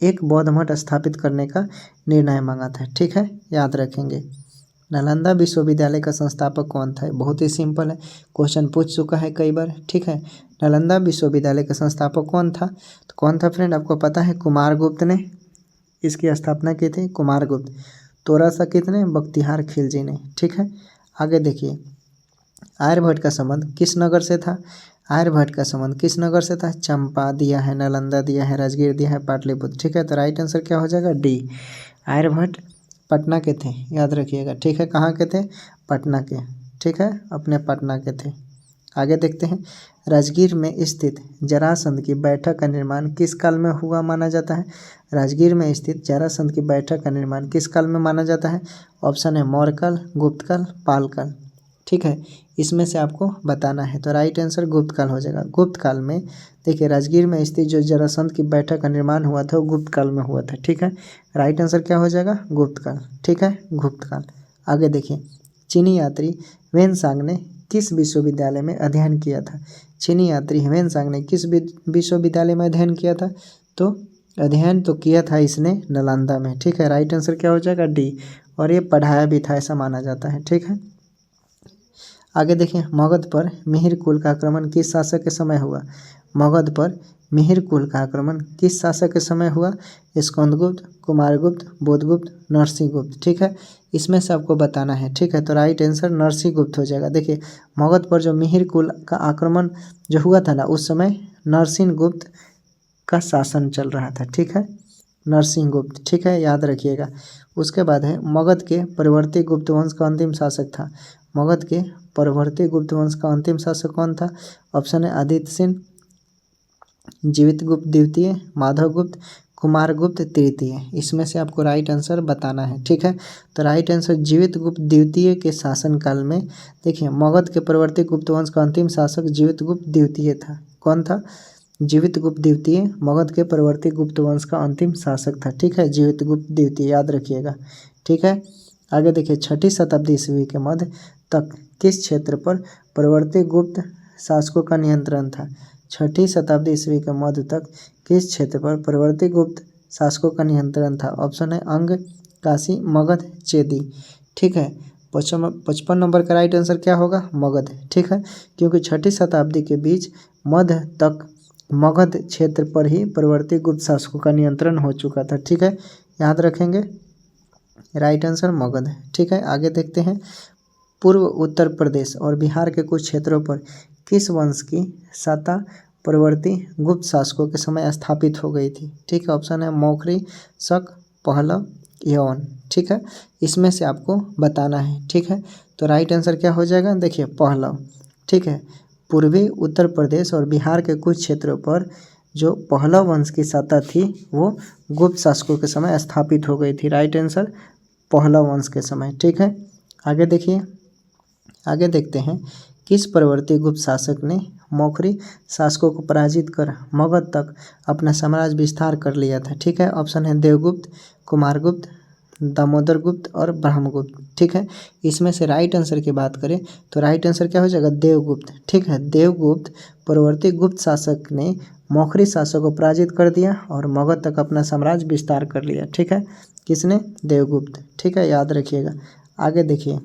एक बौद्ध मठ स्थापित करने का निर्णय मांगा था। ठीक है, याद रखेंगे। नालंदा विश्वविद्यालय का संस्थापक कौन था? बहुत ही सिंपल है, क्वेश्चन पूछ चुका है कई बार। ठीक है, नालंदा विश्वविद्यालय का संस्थापक कौन था? तो कौन था फ्रेंड? आपको पता है, कुमारगुप्त ने इसकी स्थापना की थी। कुमारगुप्त। तोरा सा कितने? बख्तियार खिलजी ने। ठीक है, आगे देखिए, आर्यभट्ट का संबंध किस नगर से था? आर्यभट्ट का संबंध किस नगर से था? चंपा दिया है, नालंदा दिया है, राजगीर दिया है, पाटलिपुत्र। ठीक है, तो राइट आंसर क्या हो जाएगा? डी। आर्यभट्ट पटना के थे, याद रखिएगा। ठीक है, कहाँ के थे? पटना के। ठीक है, अपने पटना के थे। आगे देखते हैं, राजगीर में स्थित जरासंध की बैठक का निर्माण किस काल में हुआ माना जाता है? राजगीर में स्थित जरासंध की बैठक का निर्माण किस काल में माना जाता है? ऑप्शन है मौर्य काल, गुप्त काल, पाल काल। ठीक है, इसमें से आपको बताना है, तो राइट आंसर गुप्त काल हो जाएगा। गुप्त काल में देखिए, राजगीर में स्थित जो जरासंध की बैठक का निर्माण हुआ था वो गुप्त काल में हुआ था। ठीक है, राइट आंसर क्या हो जाएगा? गुप्त काल। ठीक है, गुप्त काल। आगे देखिए, चीनी यात्री ह्वेनसांग ने किस विश्वविद्यालय में अध्ययन किया था? चीनी यात्री ह्वेनसांग ने किस विश्वविद्यालय में अध्ययन किया था? तो अध्ययन तो किया था इसने नालंदा में। ठीक है, राइट आंसर क्या हो जाएगा? डी। और ये पढ़ाया भी था, ऐसा माना जाता है। ठीक है, आगे देखिए, मगध पर मिहिर कुल का आक्रमण किस शासक के समय हुआ? मगध पर मिहिर कुल का आक्रमण किस शासक के समय हुआ? स्कंदगुप्त, कुमारगुप्त, बुधगुप्त, नरसिंहगुप्त। ठीक है, इसमें से आपको बताना है। ठीक है, तो राइट आंसर नरसिंहगुप्त हो जाएगा। देखिए, मगध पर जो मिहिर कुल का आक्रमण जो हुआ था ना, उस समय नरसिंहगुप्त का शासन चल रहा था। ठीक है, नरसिंहगुप्त। ठीक है, याद रखिएगा। उसके बाद है, मगध के परवर्ती गुप्त वंश का अंतिम शासक था। मगध के परवर्ती गुप्त वंश का अंतिम शासक कौन था? ऑप्शन है आदित्य सेन, जीवितगुप्त द्वितीय, माधवगुप्त, कुमारगुप्त तृतीय। इसमें से आपको राइट आंसर बताना है। ठीक है, तो राइट आंसर जीवितगुप्त द्वितीय के शासनकाल में, देखिए, मगध के परवर्ती गुप्त वंश का अंतिम शासक जीवितगुप्त द्वितीय था। कौन था? जीवितगुप्त द्वितीय मगध के परवर्ती गुप्त वंश का अंतिम शासक था। ठीक है, जीवितगुप्त द्वितीय, याद रखिएगा। ठीक है, आगे देखिए, 6ठी शताब्दी ईस्वी के मध्य तक किस क्षेत्र पर परवर्ती गुप्त शासकों का नियंत्रण था? 6ठी शताब्दी ईस्वी के मध्य तक किस क्षेत्र पर परवर्ती गुप्त शासकों का नियंत्रण था? ऑप्शन है अंग, काशी, मगध, चेदी। ठीक है, 55 नंबर का राइट आंसर क्या होगा? मगध। ठीक है, क्योंकि 6ठी शताब्दी के बीच मध्य तक मगध क्षेत्र पर ही परवर्ती गुप्त शासकों का नियंत्रण हो चुका था। ठीक है, याद रखेंगे, राइट आंसर मगध। ठीक है, आगे देखते हैं, पूर्व उत्तर प्रदेश और बिहार के कुछ क्षेत्रों पर किस वंश की सत्ता परवर्ती गुप्त शासकों के समय स्थापित हो गई थी? ठीक है, ऑप्शन है मौखरी, शक, पहलव, यवन। ठीक है, इसमें से आपको बताना है। ठीक है, तो राइट आंसर क्या हो जाएगा? देखिए, पहलव। ठीक है, पूर्वी उत्तर प्रदेश और बिहार के कुछ क्षेत्रों पर जो पहलव वंश की सत्ता थी वो गुप्त शासकों के समय स्थापित हो गई थी। राइट आंसर पहलव वंश के समय। ठीक है, आगे देखिए, आगे देखते हैं, किस परवर्ती गुप्त शासक ने मौखरी शासकों को पराजित कर मगध तक अपना साम्राज्य विस्तार कर लिया था? ठीक है, ऑप्शन है देवगुप्त, कुमारगुप्त, दामोदरगुप्त और ब्रह्मगुप्त। ठीक है, इसमें से राइट आंसर की बात करें तो राइट आंसर क्या हो जाएगा? देवगुप्त। ठीक है, देवगुप्त परवर्ती गुप्त शासक ने मौखरी शासकों को पराजित कर दिया और मगध तक अपना साम्राज्य विस्तार कर लिया। ठीक है, किसने? देवगुप्त। ठीक है, याद रखिएगा। आगे देखिए,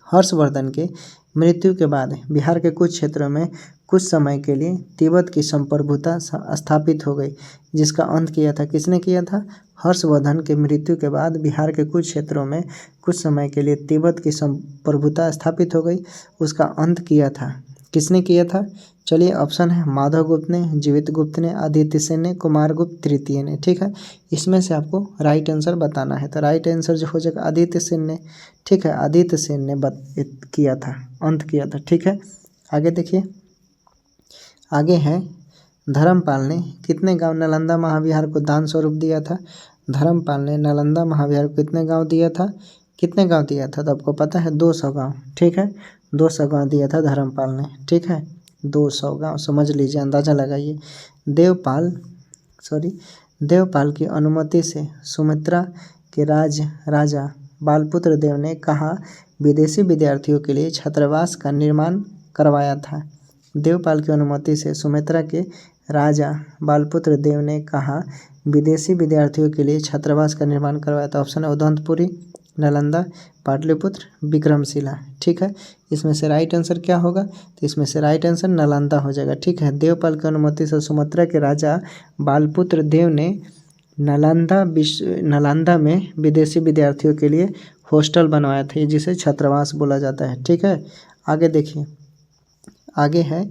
हर्षवर्धन के मृत्यु के बाद बिहार के कुछ क्षेत्रों में कुछ समय के लिए तिब्बत की संप्रभुता स्थापित हो गई, जिसका अंत किया था किसने किया था? हर्षवर्धन के मृत्यु के बाद बिहार के कुछ क्षेत्रों में कुछ समय के लिए तिब्बत की संप्रभुता स्थापित हो गई, उसका अंत किया था किसने किया था? चलिए ऑप्शन है माधव गुप्त ने, जीवित गुप्त ने, आदित्य सेन ने, कुमार गुप्त तृतीय ने। ठीक है, इसमें से आपको राइट आंसर बताना है। तो राइट आंसर जो हो जाएगा आदित्य सेन ने। ठीक है, आदित्य सेन ने किया था, अंत किया था। ठीक है, आगे देखिए, आगे है धर्मपाल ने कितने गांव नालंदा महाविहार को दान स्वरूप दिया था? धर्मपाल ने नालंदा महाविहार को कितने गांव दिया था? कितने गांव दिया था? तो आपको पता है 200 गांव। ठीक है, 200 गांव दिया था धर्मपाल ने। ठीक है, 200 गांव, समझ लीजिए, अंदाज़ा लगाइए। देवपाल की अनुमति से सुमित्रा के राजा बालपुत्र देव ने कहा विदेशी विद्यार्थियों के लिए छात्रावास का निर्माण करवाया था? देवपाल की अनुमति से सुमित्रा के राजा बालपुत्र देव ने कहा विदेशी विद्यार्थियों के लिए छात्रावास का निर्माण करवाया था। ऑप्शन है उदंतपुरी, नालंदा, पाटलिपुत्र, विक्रमशिला। ठीक है, इसमें से राइट आंसर क्या होगा? तो इसमें से राइट आंसर नालंदा हो जाएगा। ठीक है, देवपाल की अनुमति से सुमित्रा के राजा बालपुत्र देव ने नालंदा में विदेशी विद्यार्थियों के लिए हॉस्टल बनवाया था, जिसे छात्रावास बोला जाता है। ठीक है, आगे देखिए, आगे है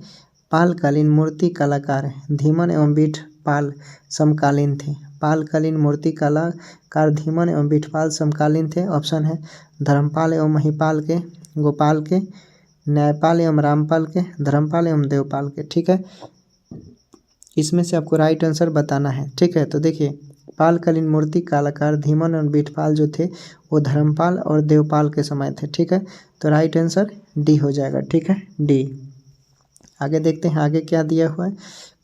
पालकालीन मूर्ति कलाकार धीमन एवं बिठपाल समकालीन थे। पालकालीन मूर्ति कलाकार धीमन एवं बिठपाल समकालीन थे। ऑप्शन है धर्मपाल एवं महिपाल के, गोपाल के, न्यायपाल एवं रामपाल के, धर्मपाल एवं देवपाल के। ठीक है, इसमें से आपको राइट आंसर बताना है। ठीक है, तो देखिए, पालकालीन मूर्ति कलाकार धीमन और बिठपाल जो थे वो धर्मपाल और देवपाल के समय थे। ठीक है, तो राइट आंसर डी हो जाएगा। ठीक है, डी। आगे देखते हैं, आगे क्या दिया हुआ है।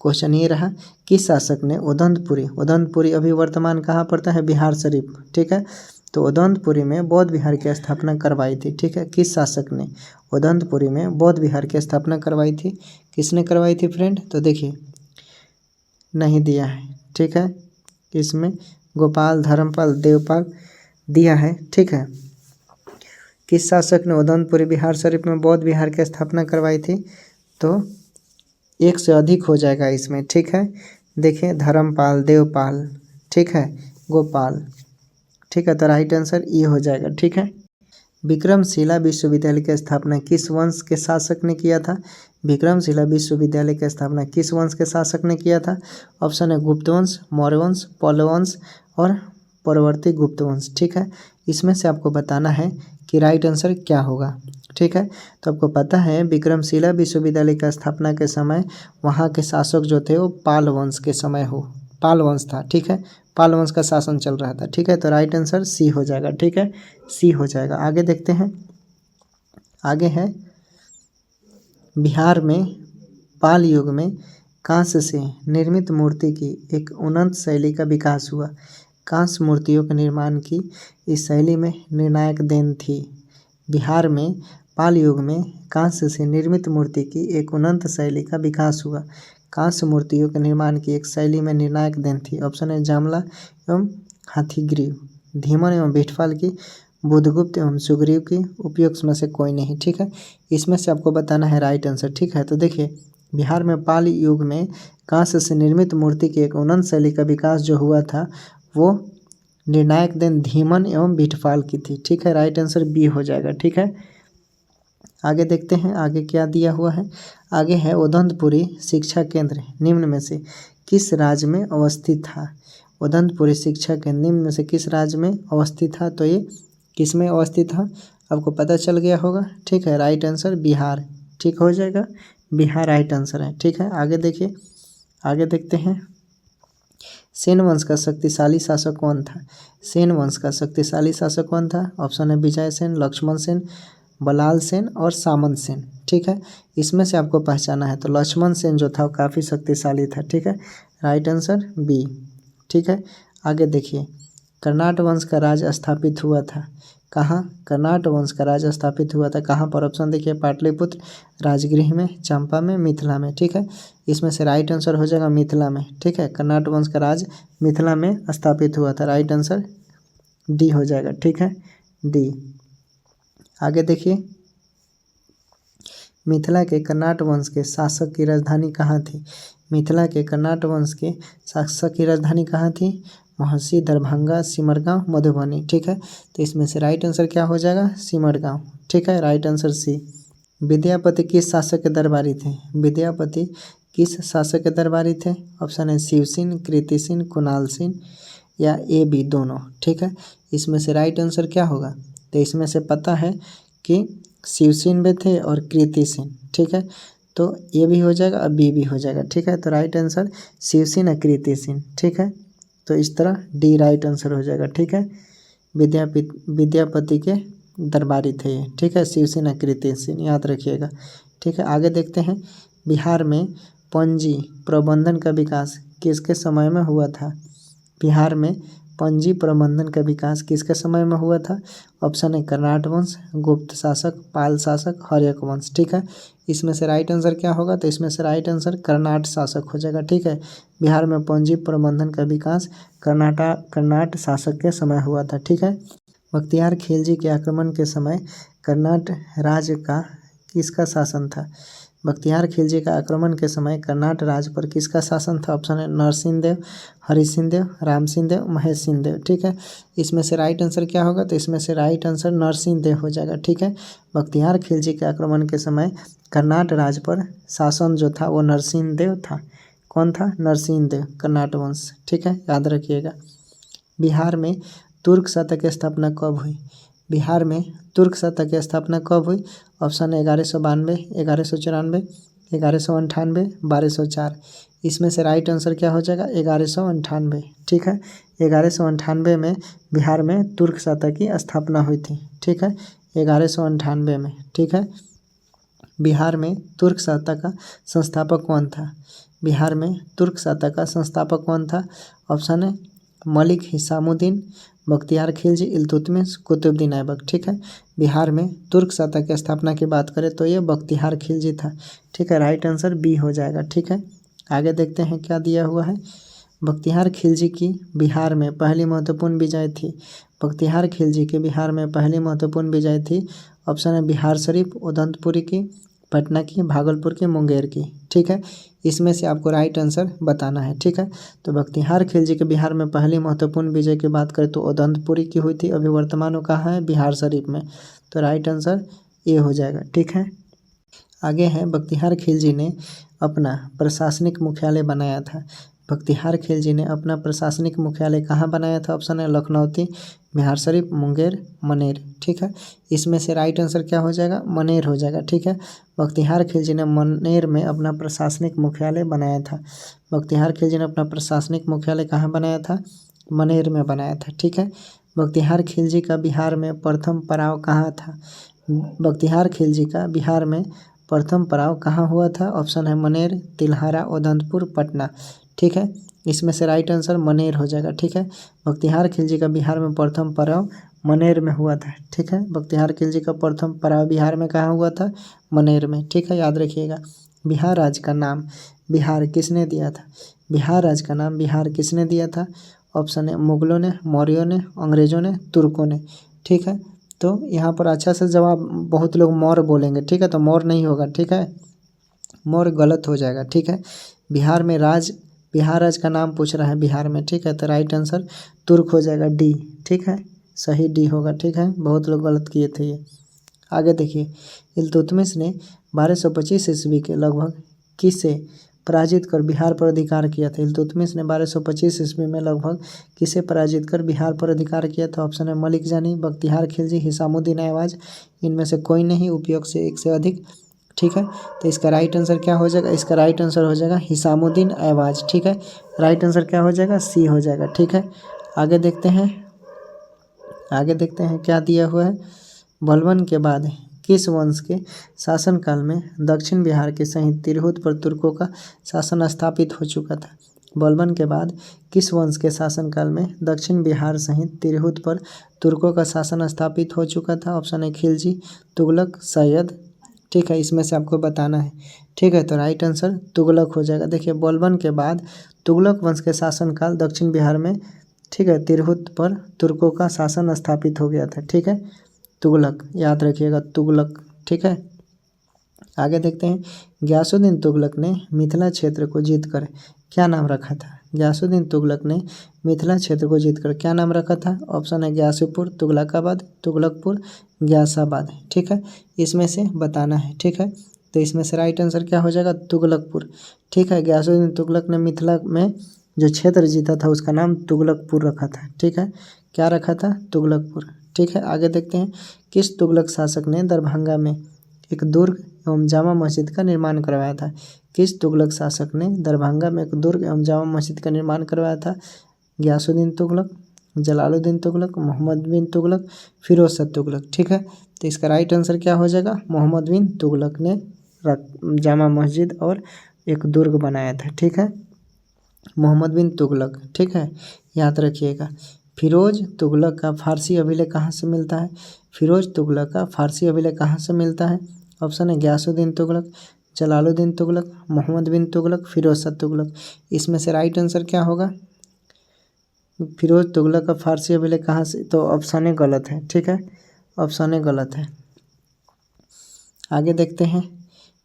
क्वेश्चन ये रहा, किस शासक ने उदंतपुरी अभी वर्तमान कहाँ पड़ता है? बिहार शरीफ। ठीक है, तो उदंतपुरी में बौद्ध विहार की स्थापना करवाई थी। ठीक है, किस शासक ने उदंतपुरी में बौद्ध विहार की स्थापना करवाई थी? किसने करवाई थी फ्रेंड? तो देखिए, नहीं दिया है। ठीक है, इसमें गोपाल, धर्मपाल, देवपाल दिया है। ठीक है, किस शासक ने उदंतपुरी बिहार शरीफ में बौद्ध विहार की स्थापना करवाई थी? तो एक से अधिक हो जाएगा इसमें। ठीक है, देखिए, धर्मपाल, देवपाल, ठीक है, गोपाल। ठीक है, तो राइट आंसर ये हो जाएगा। ठीक है, विक्रमशिला विश्वविद्यालय की स्थापना किस वंश के शासक ने किया था? विक्रमशिला विश्वविद्यालय की स्थापना किस वंश के शासक ने किया था? ऑप्शन है गुप्त वंश, मौर्य वंश, पल्लव वंश और परवर्ती गुप्त वंश। ठीक है, इसमें से आपको बताना है कि राइट आंसर क्या होगा। ठीक है, तो आपको पता है विक्रमशिला विश्वविद्यालय की स्थापना के समय वहाँ के शासक जो थे वो पाल वंश के समय पाल वंश था। ठीक है, पाल वंश का शासन चल रहा था। ठीक है, तो राइट आंसर सी हो जाएगा। ठीक है, सी हो जाएगा। आगे देखते हैं, आगे है बिहार में पाल युग में कांस्य से निर्मित मूर्ति की एक उन्नत शैली का विकास हुआ। कांस्य मूर्तियों के निर्माण की इस शैली में निर्णायक देन थी। बिहार में पाल युग में कांस्य से निर्मित मूर्ति की एक उन्नत शैली का विकास हुआ। कांस्य मूर्तियों के निर्माण की एक शैली में निर्णायक देन थी। ऑप्शन है जामला एवं हाथीग्रीव, धीमन एवं बिठपाल की, बुधगुप्त एवं सुग्रीव की, उपयुक्त में से कोई नहीं। ठीक है, इसमें से आपको बताना है राइट आंसर। ठीक है, तो देखिए, बिहार में पाल युग में कांस्य से निर्मित मूर्ति की एक उन्नत शैली का विकास जो हुआ था वो निर्णायक देन धीमन एवं बिठपाल की थी। ठीक है, राइट आंसर बी हो जाएगा। ठीक है, आगे देखते हैं, आगे क्या दिया हुआ है। आगे है उदंतपुरी शिक्षा केंद्र निम्न में से किस राज्य में अवस्थित था? उदंतपुरी शिक्षा केंद्र निम्न में से किस राज्य में अवस्थित था? तो ये किस में अवस्थित था आपको पता चल गया होगा। ठीक है, राइट आंसर बिहार। ठीक हो जाएगा, बिहार राइट आंसर है। ठीक है, आगे देखिए, आगे देखते हैं, सेन वंश का शक्तिशाली शासक कौन था? सेन वंश का शक्तिशाली शासक कौन था? ऑप्शन है विजय सेन, लक्ष्मण सेन, बलाल सेन और सामंत सेन। ठीक है, इसमें से आपको पहचाना है। तो लक्ष्मण सेन जो था वो काफ़ी शक्तिशाली था। ठीक है, राइट आंसर बी। ठीक है, आगे देखिए, कर्नाट वंश का राज स्थापित हुआ था कहाँ? कर्नाट वंश का राज स्थापित हुआ था कहाँ पर? ऑप्शन देखिए, पाटलिपुत्र, राजगृह में, चंपा में, मिथिला में। ठीक है, इसमें से राइट आंसर हो जाएगा मिथिला में। ठीक है, कर्नाट वंश का राज मिथिला में स्थापित हुआ था। राइट आंसर डी हो जाएगा। ठीक है, डी। आगे देखिए, मिथिला के कर्नाट वंश के शासक की राजधानी कहाँ थी? मिथिला के कर्नाट वंश के शासक की राजधानी कहाँ थी? महर्षि, दरभंगा, सिमरगांव, मधुबनी। ठीक है, तो इसमें से राइट आंसर क्या हो जाएगा? सिमरगांव। ठीक है, राइट आंसर सी। विद्यापति किस शासक के दरबारी थे? विद्यापति किस शासक के दरबारी थे? ऑप्शन है शिवसेन, कृतिसेन, कुणालसेन या ए बी दोनों। ठीक है, इसमें से राइट आंसर क्या होगा? तो इसमें से पता है कि शिवसेन में थे और कृतिसेन। ठीक है, तो ए भी हो जाएगा और बी भी हो जाएगा। ठीक है, तो राइट आंसर शिवसेन और कृतिसेन। ठीक है, तो इस तरह डी राइट आंसर हो जाएगा। ठीक है, विद्यापति के दरबारी थे ये। ठीक है, शिवसेन और कृतिसेन याद रखिएगा। ठीक है, आगे देखते हैं। बिहार में पंजी प्रबंधन का विकास किसके समय में हुआ था? बिहार में पंजी प्रबंधन का विकास किसके समय में हुआ था? ऑप्शन है कर्नाट वंश, गुप्त शासक, पाल शासक, हर्यक वंश। ठीक है, इसमें से राइट आंसर क्या होगा? तो इसमें से राइट आंसर कर्नाट शासक हो जाएगा। ठीक है, बिहार में पंजी प्रबंधन का विकास कर्नाट शासक के समय हुआ था। ठीक है, बख्तियार खिलजी के आक्रमण के समय कर्नाट राज्य का किसका शासन था? बख्तियार खिलजी का आक्रमण के समय कर्नाट राज्य पर किसका शासन था? ऑप्शन है नरसिंह देव, हरि सिंह देव, राम सिंह देव, महेश सिंह देव। ठीक है, इसमें से राइट आंसर क्या होगा? तो इसमें से राइट आंसर नरसिंह देव हो जाएगा। ठीक है, बख्तियार खिलजी के आक्रमण के समय कर्नाट राज्य पर शासन जो था वो नरसिंह देव था। कौन था? नरसिंह देव, कर्नाट वंश। ठीक है, याद रखिएगा। बिहार में तुर्क सत्ता की स्थापना कब हुई? बिहार में तुर्क सत्ता की स्थापना कब हुई? ऑप्शन है 1192, 1194, 1198, 1204। इसमें से राइट आंसर क्या हो जाएगा? 1198। ठीक है, 1198 में बिहार में तुर्क सत्ता की स्थापना हुई थी। ठीक है, 1198 में। ठीक है, बिहार में तुर्क सत्ता का संस्थापक कौन था? बिहार में तुर्क सत्ता का संस्थापक कौन था? ऑप्शन है मलिक हिसामुद्दीन, बख्तियार खिलजी, इल्तुतमिश, कुतुबुद्दीन ऐबक। ठीक है, बिहार में तुर्क सत्ता की स्थापना की बात करें तो ये बख्तियार खिलजी था। ठीक है, राइट आंसर बी हो जाएगा। ठीक है, आगे देखते हैं क्या दिया हुआ है। बख्तियार खिलजी की बिहार में पहली महत्वपूर्ण विजय थी। बख्तियार खिलजी की बिहार में पहली महत्वपूर्ण विजय थी। ऑप्शन है बिहार शरीफ, उदंतपुरी की, पटना की, भागलपुर की, मुंगेर की। ठीक है, इसमें से आपको राइट आंसर बताना है। ठीक है, तो बख्तियार खिलजी के बिहार में पहली महत्वपूर्ण विजय की बात करें तो उदंतपुरी की हुई थी। अभी वर्तमान में कहाँ है? बिहार शरीफ में। तो राइट आंसर ये हो जाएगा। ठीक है, आगे है बख्तियार खिलजी ने अपना प्रशासनिक मुख्यालय बनाया था। बख्तियार खिलजी ने अपना प्रशासनिक मुख्यालय कहाँ बनाया था? ऑप्शन है लखनौती, बिहार शरीफ, मुंगेर, मनेर। ठीक है, इसमें से राइट आंसर क्या हो जाएगा? मनेर हो जाएगा। ठीक है, बख्तियार खिलजी ने मनेर में अपना प्रशासनिक मुख्यालय बनाया था। बख्तियार खिलजी ने अपना प्रशासनिक मुख्यालय कहाँ बनाया था? मनेर में बनाया था। ठीक है, बख्तियार खिलजी का बिहार में प्रथम पड़ाव कहाँ था? बख्तियार खिलजी का बिहार में प्रथम पड़ाव कहाँ हुआ था? ऑप्शन है मनेर, तिलहारा, उदंतपुर, पटना। ठीक है, इसमें से राइट आंसर मनेर हो जाएगा। ठीक है, बख्तियार खिलजी का बिहार में प्रथम पड़ाव मनेर में हुआ था। ठीक है, बख्तियार खिलजी का प्रथम पड़ाव बिहार में कहाँ हुआ था? मनेर में। ठीक है, याद रखिएगा। बिहार राज्य का नाम बिहार किसने दिया था? बिहार राज्य का नाम बिहार किसने दिया था? ऑप्शन है मुगलों ने, मौर्यों ने, अंग्रेजों ने, तुर्कों ने। ठीक है, तो यहाँ पर अच्छा से जवाब, बहुत लोग मौर्य बोलेंगे। ठीक है, तो मौर्य नहीं होगा। ठीक है, मौर्य गलत हो जाएगा। ठीक है, बिहार में बिहार राज्य का नाम पूछ रहा है बिहार में। ठीक है, तो राइट आंसर तुर्क हो जाएगा, डी। ठीक है, सही डी होगा। ठीक है, बहुत लोग गलत किए थे ये। आगे देखिए, इल्तुतमिश ने 1225 ईस्वी के लगभग किसे पराजित कर बिहार पर अधिकार किया था? इल्तुतमिश ने 1225 ईस्वी में लगभग किसे पराजित कर बिहार पर अधिकार किया था? ऑप्शन है मलिक जानी, बख्तियार खिलजी, हिसामुद्दीन ऐवाज। इनमें से कोई नहीं, उपयोग से एक से अधिक। ठीक है, तो इसका राइट आंसर क्या हो जाएगा? इसका राइट आंसर हो जाएगा हिसामुद्दीन ऐवाज। ठीक है, राइट आंसर क्या हो जाएगा? सी हो जाएगा। ठीक है, आगे देखते हैं क्या दिया हुआ है। बलबन के बाद किस वंश के शासनकाल में दक्षिण बिहार के सहित तिरहुत पर तुर्कों का शासन स्थापित हो चुका था? बलबन के बाद किस वंश के शासनकाल में दक्षिण बिहार सहित तिरहुत पर तुर्कों का शासन स्थापित हो चुका था? ऑप्शन है खिलजी, तुगलक, सैयद। ठीक है, इसमें से आपको बताना है। ठीक है, तो राइट आंसर तुगलक हो जाएगा। देखिए, बलबन के बाद तुगलक वंश के शासनकाल दक्षिण बिहार में, ठीक है, तिरहुत पर तुर्कों का शासन स्थापित हो गया था। ठीक है, तुगलक याद रखिएगा, तुगलक। ठीक है, आगे देखते हैं, गयासुद्दीन तुगलक ने मिथिला क्षेत्र को जीतकर क्या नाम रखा था। गयासुद्दीन तुगलक ने मिथिला क्षेत्र को जीतकर क्या नाम रखा था। ऑप्शन है गयासीपुर, तुगलकाबाद, तुगलकपुर, गयासाबाद। ठीक है, इसमें से बताना है। ठीक है, तो इसमें से राइट आंसर क्या हो जाएगा, तुगलकपुर। ठीक है, गयासुद्दीन तुगलक ने मिथिला में जो क्षेत्र जीता था उसका नाम तुगलकपुर रखा था। ठीक है, क्या रखा था, तुगलकपुर। ठीक है, आगे देखते हैं, किस तुगलक शासक ने दरभंगा में एक दुर्ग एवं जामा मस्जिद का निर्माण करवाया था। किस तुगलक शासक ने दरभंगा में एक दुर्ग एवं जामा मस्जिद का निर्माण करवाया था। गयासुद्दीन तुगलक, जलालुद्दीन तुगलक, मोहम्मद बिन तुगलक, फिरोज शाह तुगलक। ठीक है, तो इसका राइट आंसर क्या हो जाएगा, मोहम्मद बिन तुगलक ने जामा मस्जिद और एक दुर्ग बनाया था। ठीक है, मोहम्मद बिन तुगलक। ठीक है, याद रखिएगा। फिरोज तुगलक का फारसी अभिलेख कहाँ से मिलता है। फिरोज तुगलक का फारसी अभिलेख कहाँ से मिलता है। ऑप्शन है गयासुद्दीन तुगलक, जलालुद्दीन तुगलक, मोहम्मद बिन तुगलक, फिरोज शाह तुगलक। इसमें से राइट आंसर क्या होगा, फिरोज तुगलक का फारसी अभिलेख कहाँ से, तो ऑप्शन ए गलत है। ठीक है, ऑप्शन ए गलत है। आगे देखते हैं,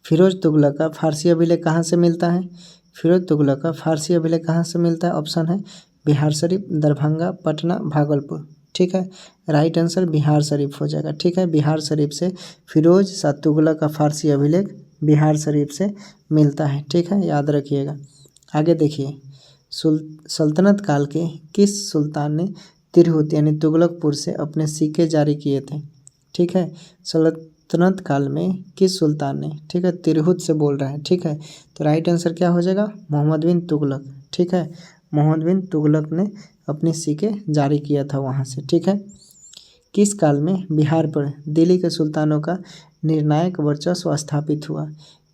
फिरोज तुगलक का फारसी अभिलेख कहाँ से मिलता है। फिरोज तुगलक का फारसी अभिलेख कहाँ से मिलता है। ऑप्शन है बिहार शरीफ, दरभंगा, पटना, भागलपुर। ठीक है, राइट आंसर बिहार शरीफ हो जाएगा। ठीक है, बिहार शरीफ से फिरोज शाह तुगलक का फारसी अभिलेख बिहार शरीफ से मिलता है। ठीक है, याद रखिएगा। आगे देखिए, सल्तनत काल के किस सुल्तान ने तिरहुत यानी तुगलकपुर से अपने सिक्के जारी किए थे। ठीक है, सल्तनत काल में किस सुल्तान ने, ठीक है, तिरहुत से बोल रहा है। ठीक है, तो राइट आंसर क्या हो जाएगा, मोहम्मद बिन तुगलक। ठीक है, मोहम्मद बिन तुगलक ने अपने सिक्के जारी किया था वहाँ से। ठीक है, किस काल में बिहार पर दिल्ली के सुल्तानों का निर्णायक वर्चस्व स्थापित हुआ।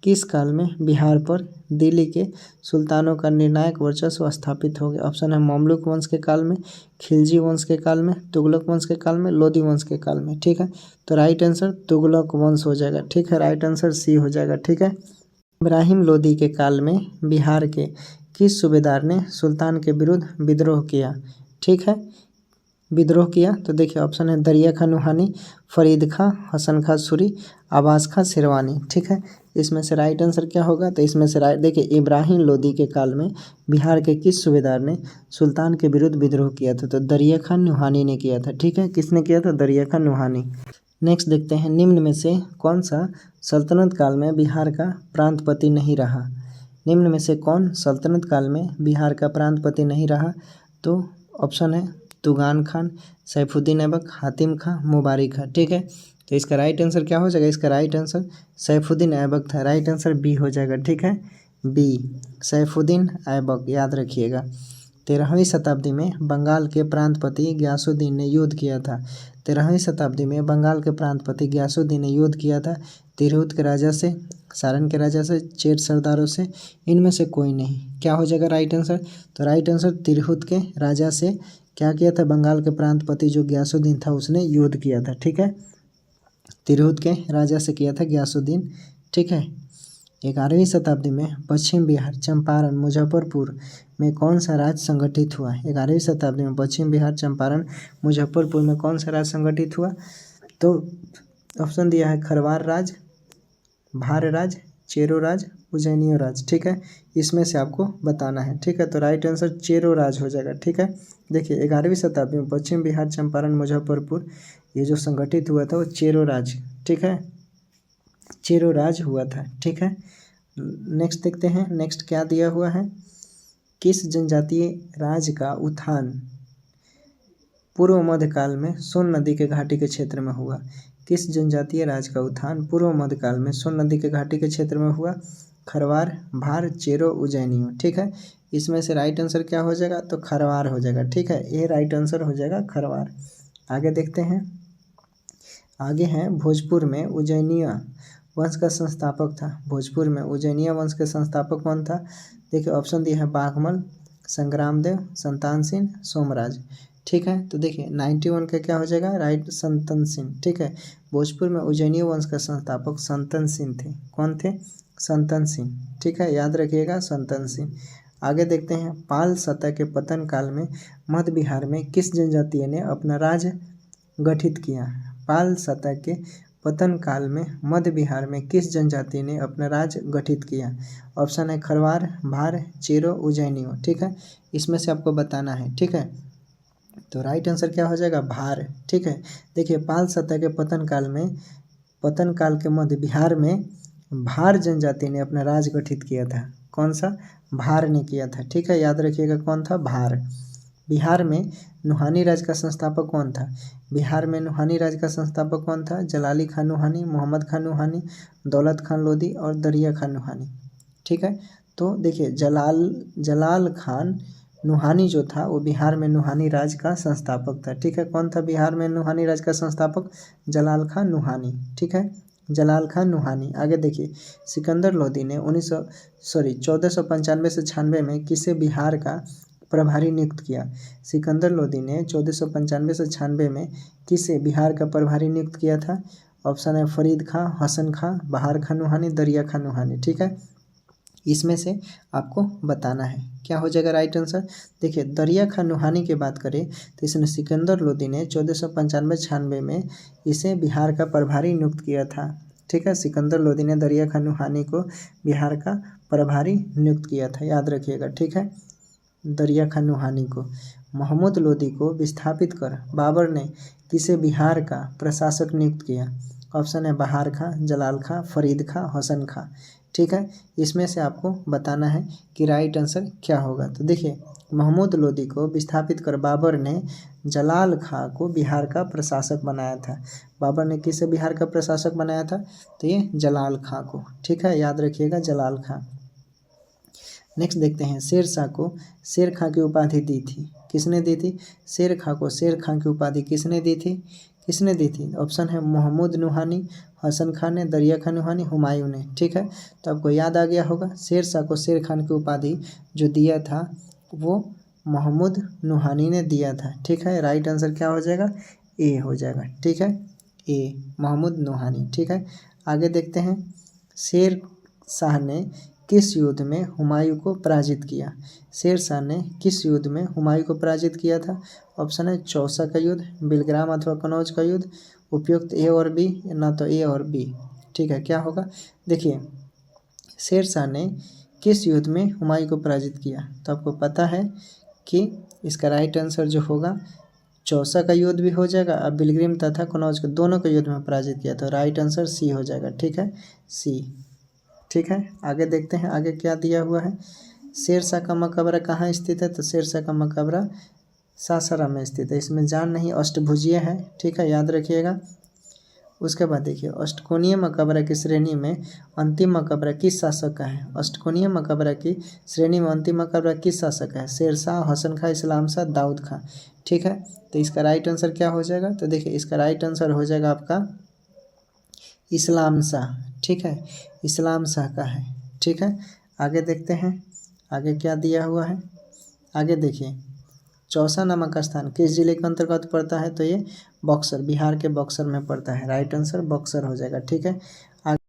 किस काल में बिहार पर दिल्ली के सुल्तानों का निर्णायक वर्चस्व स्थापित हो गया। ऑप्शन है ममलूक वंश के काल में, खिलजी वंश के काल में, तुगलक वंश के काल में, लोदी वंश के काल में। ठीक है, तो राइट आंसर तुगलक वंश हो जाएगा। ठीक है, राइट आंसर सी हो जाएगा। ठीक है, इब्राहिम लोदी के काल में बिहार के किस सूबेदार ने सुल्तान के विरुद्ध विद्रोह किया। ठीक है, विद्रोह किया, तो देखिए ऑप्शन है दरिया खां नुहानी, फरीद खां, हसन खां सूरी, अब्बास खां शेरवानी। ठीक है, इसमें से राइट आंसर क्या होगा, तो इसमें से राइट देखिए, इब्राहिम लोदी के काल में बिहार के किस सूबेदार ने सुल्तान के विरुद्ध विद्रोह किया था, तो दरिया खां नुहानी ने किया था। ठीक है, किसने किया था, दरिया खां नुहानी। नेक्स्ट देखते हैं, निम्न में से कौन सा सल्तनत काल में बिहार का प्रांतपति नहीं रहा। निम्न में से कौन सल्तनत काल में बिहार का प्रांतपति नहीं रहा, तो ऑप्शन है तुगान खान, सैफुद्दीन ऐबक, हातिम खां, मुबारिक खां। ठीक है, तो इसका राइट आंसर क्या हो जाएगा, इसका राइट आंसर सैफुद्दीन ऐबक था। राइट आंसर बी हो जाएगा। ठीक है, बी सैफुद्दीन ऐबक, याद रखिएगा। 13वीं शताब्दी में बंगाल के प्रांतपति गयासुद्दीन ने युद्ध किया था। 13वीं शताब्दी में बंगाल के प्रांतपति गयासुद्दीन ने युद्ध किया था तिरहुत के राजा से, सारण के राजा से, चेर सरदारों से, इनमें से कोई नहीं। क्या हो जाएगा राइट आंसर, तो राइट आंसर तिरहुत के राजा से क्या किया था, बंगाल के प्रांतपति जो गयासुद्दीन था उसने युद्ध किया था। ठीक है, तिरहुत के राजा से किया था गयासुद्दीन। ठीक है, 11वीं शताब्दी में पश्चिम बिहार, चंपारण, मुजफ्फरपुर में कौन सा राज्य संगठित हुआ। 11वीं शताब्दी में पश्चिम बिहार, चंपारण, मुजफ्फरपुर में कौन सा राज्य संगठित हुआ, तो ऑप्शन दिया है खरवार राज, भार राज, चेरो राज, उज्जैनियो राज। ठीक है, इसमें से आपको बताना है। ठीक है, तो राइट आंसर चेरो राज हो जाएगा। ठीक है, देखिए 11वीं शताब्दी में पश्चिम बिहार, चंपारण, मुजफ्फरपुर ये जो संगठित हुआ था वो चेरो राज, ठीक है, चेरो राज हुआ था। ठीक है, नेक्स्ट देखते हैं, नेक्स्ट क्या दिया हुआ है, किस जनजातीय राज का उत्थान पूर्व मध्यकाल में सोन नदी के घाटी के क्षेत्र में हुआ। किस जनजातीय राज का उत्थान पूर्व मध्यकाल में सोन नदी के घाटी के क्षेत्र में हुआ, खरवार, भार, चेरो, उज्जैनियों। ठीक है, इसमें से राइट आंसर क्या हो जाएगा, तो खरवार हो जाएगा। ठीक है, ये राइट आंसर हो जाएगा खरवार। आगे देखते हैं, आगे हैं भोजपुर में उज्जैनिया वंश का संस्थापक था। भोजपुर में उज्जैनिया वंश के संस्थापक कौन था, देखिए ऑप्शन दिए हैं बाघमल, संग्रामदेव, संतान सिंह, सोमराज। ठीक है, तो देखिए 91 का क्या हो जाएगा, राइट संतन सिंह। ठीक है, भोजपुर में उज्जैनिया वंश का संस्थापक संतन सिंह थे। कौन थे, संतन सिंह। ठीक है, याद रखिएगा संतन सिंह। आगे देखते हैं, पाल सतह के पतन काल में मध्य बिहार में किस जनजाति ने अपना राज्य गठित किया। पाल सतह के पतन काल में मध्य बिहार में किस जनजाति ने अपना राज गठित किया? ऑप्शन है खरवार, भार, चेरो, उज्जैनियों। ठीक है, इसमें से आपको बताना है। ठीक है, तो राइट आंसर क्या हो जाएगा? भार। ठीक है, देखिए पाल सत्ता के पतन काल के मध्य बिहार में भार जनजाति ने अपना राज गठित किया था। कौन सा? भार ने किया था। ठीक है, याद रखिएगा कौन था? भार। बिहार में नुहानी राज का संस्थापक कौन था? बिहार में नुहानी राज का संस्थापक कौन था? जलाली खान नुहानी, मोहम्मद खान नुहानी, दौलत खान लोधी और दरिया खान नुहानी। ठीक है, तो देखिए जलाल खान नुहानी जो था वो बिहार में नुहानी राज का संस्थापक था। ठीक है, कौन था बिहार में नुहानी राज का संस्थापक? जलाल खान नुहानी। ठीक है, जलाल खान नुहानी। आगे देखिए, सिकंदर लोदी ने 1495 से 96 में किसे बिहार का प्रभारी नियुक्त किया? सिकंदर लोदी ने 1495 से 96 में किसे बिहार का प्रभारी नियुक्त किया था? ऑप्शन है फरीद खां, हसन खां, बहार खान नुहानी, दरिया खान नुहानी। ठीक है, इसमें से आपको बताना है क्या हो जाएगा राइट आंसर। देखिए दरिया खान नुहानी की बात करें तो इसने सिकंदर लोदी ने 1495-96 में इसे बिहार का प्रभारी नियुक्त किया था। ठीक है, सिकंदर लोदी ने दरिया खान नुहानी को बिहार का प्रभारी नियुक्त किया था, याद रखिएगा। ठीक है, दरिया खान नुहानी को। महमूद लोदी को विस्थापित कर बाबर ने किसे बिहार का प्रशासक नियुक्त किया? ऑप्शन है बहार खां, जलाल खां, फरीद खां, हसन खां। ठीक है, इसमें से आपको बताना है कि राइट आंसर क्या होगा। तो देखिए महमूद लोदी को विस्थापित कर बाबर ने जलाल खां को बिहार का प्रशासक बनाया था। बाबर ने किसे बिहार का प्रशासक बनाया था? तो ये जलाल खां को। ठीक है, याद रखिएगा जलाल खां। नेक्स्ट देखते हैं, शेर शाह को शेर खां की उपाधि दी थी, किसने दी थी? शेर खां को शेर खां की उपाधि किसने दी थी? किसने दी थी? ऑप्शन है महमूद नुहानी, हसन खान ने, दरिया खान नुहानी, हुमायूं ने। ठीक है, तो आपको याद आ गया होगा शेर शाह को शेर खान की उपाधि जो दिया था वो महमूद नुहानी ने दिया था। ठीक है, राइट आंसर क्या हो जाएगा? ए हो जाएगा। ठीक है, ए महमूद नुहानी। ठीक है, आगे देखते हैं, शेर शाह ने किस युद्ध में हुमायूं को पराजित किया? शेर शाह ने किस युद्ध में हुमायूं को पराजित किया था? ऑप्शन है चौसा का युद्ध, बिलग्राम अथवा कनौज का युद्ध, उपयुक्त ए और बी, ना तो ए और बी। ठीक है, क्या होगा? देखिए शेर शाह ने किस युद्ध में हुमायूं को पराजित किया? तो आपको पता है कि इसका राइट आंसर जो होगा चौसा का युद्ध भी हो जाएगा और बिलग्राम तथा कनौज का दोनों का युद्ध में पराजित किया। तो राइट आंसर सी हो जाएगा। ठीक है, सी। ठीक है, आगे देखते हैं आगे क्या दिया हुआ है। शेर शाह का मकबरा कहाँ स्थित है? तो शेर शाह का मकबरा सासाराम में स्थित है। इसमें जान नहीं अष्टभुजीय है। ठीक है, याद रखिएगा। उसके बाद देखिए अष्टकोणीय मकबरा की श्रेणी में अंतिम मकबरा किस शासक का है? अष्टकोणीय मकबरा की श्रेणी में अंतिम मकबरा किस शासक का है? शेर शाह, हसन खां, इस्लाम शाह, दाऊद खां। ठीक है, तो इसका राइट आंसर क्या हो जाएगा? तो देखिए इसका राइट आंसर हो जाएगा आपका इस्लाम शाह। ठीक है, इस्लाम शाह का है। ठीक है, आगे देखते हैं आगे क्या दिया हुआ है। आगे देखिए चौसा नामक स्थान किस जिले के अंतर्गत पड़ता है? तो ये बक्सर, बिहार के बक्सर में पड़ता है। राइट आंसर बक्सर हो जाएगा। ठीक है,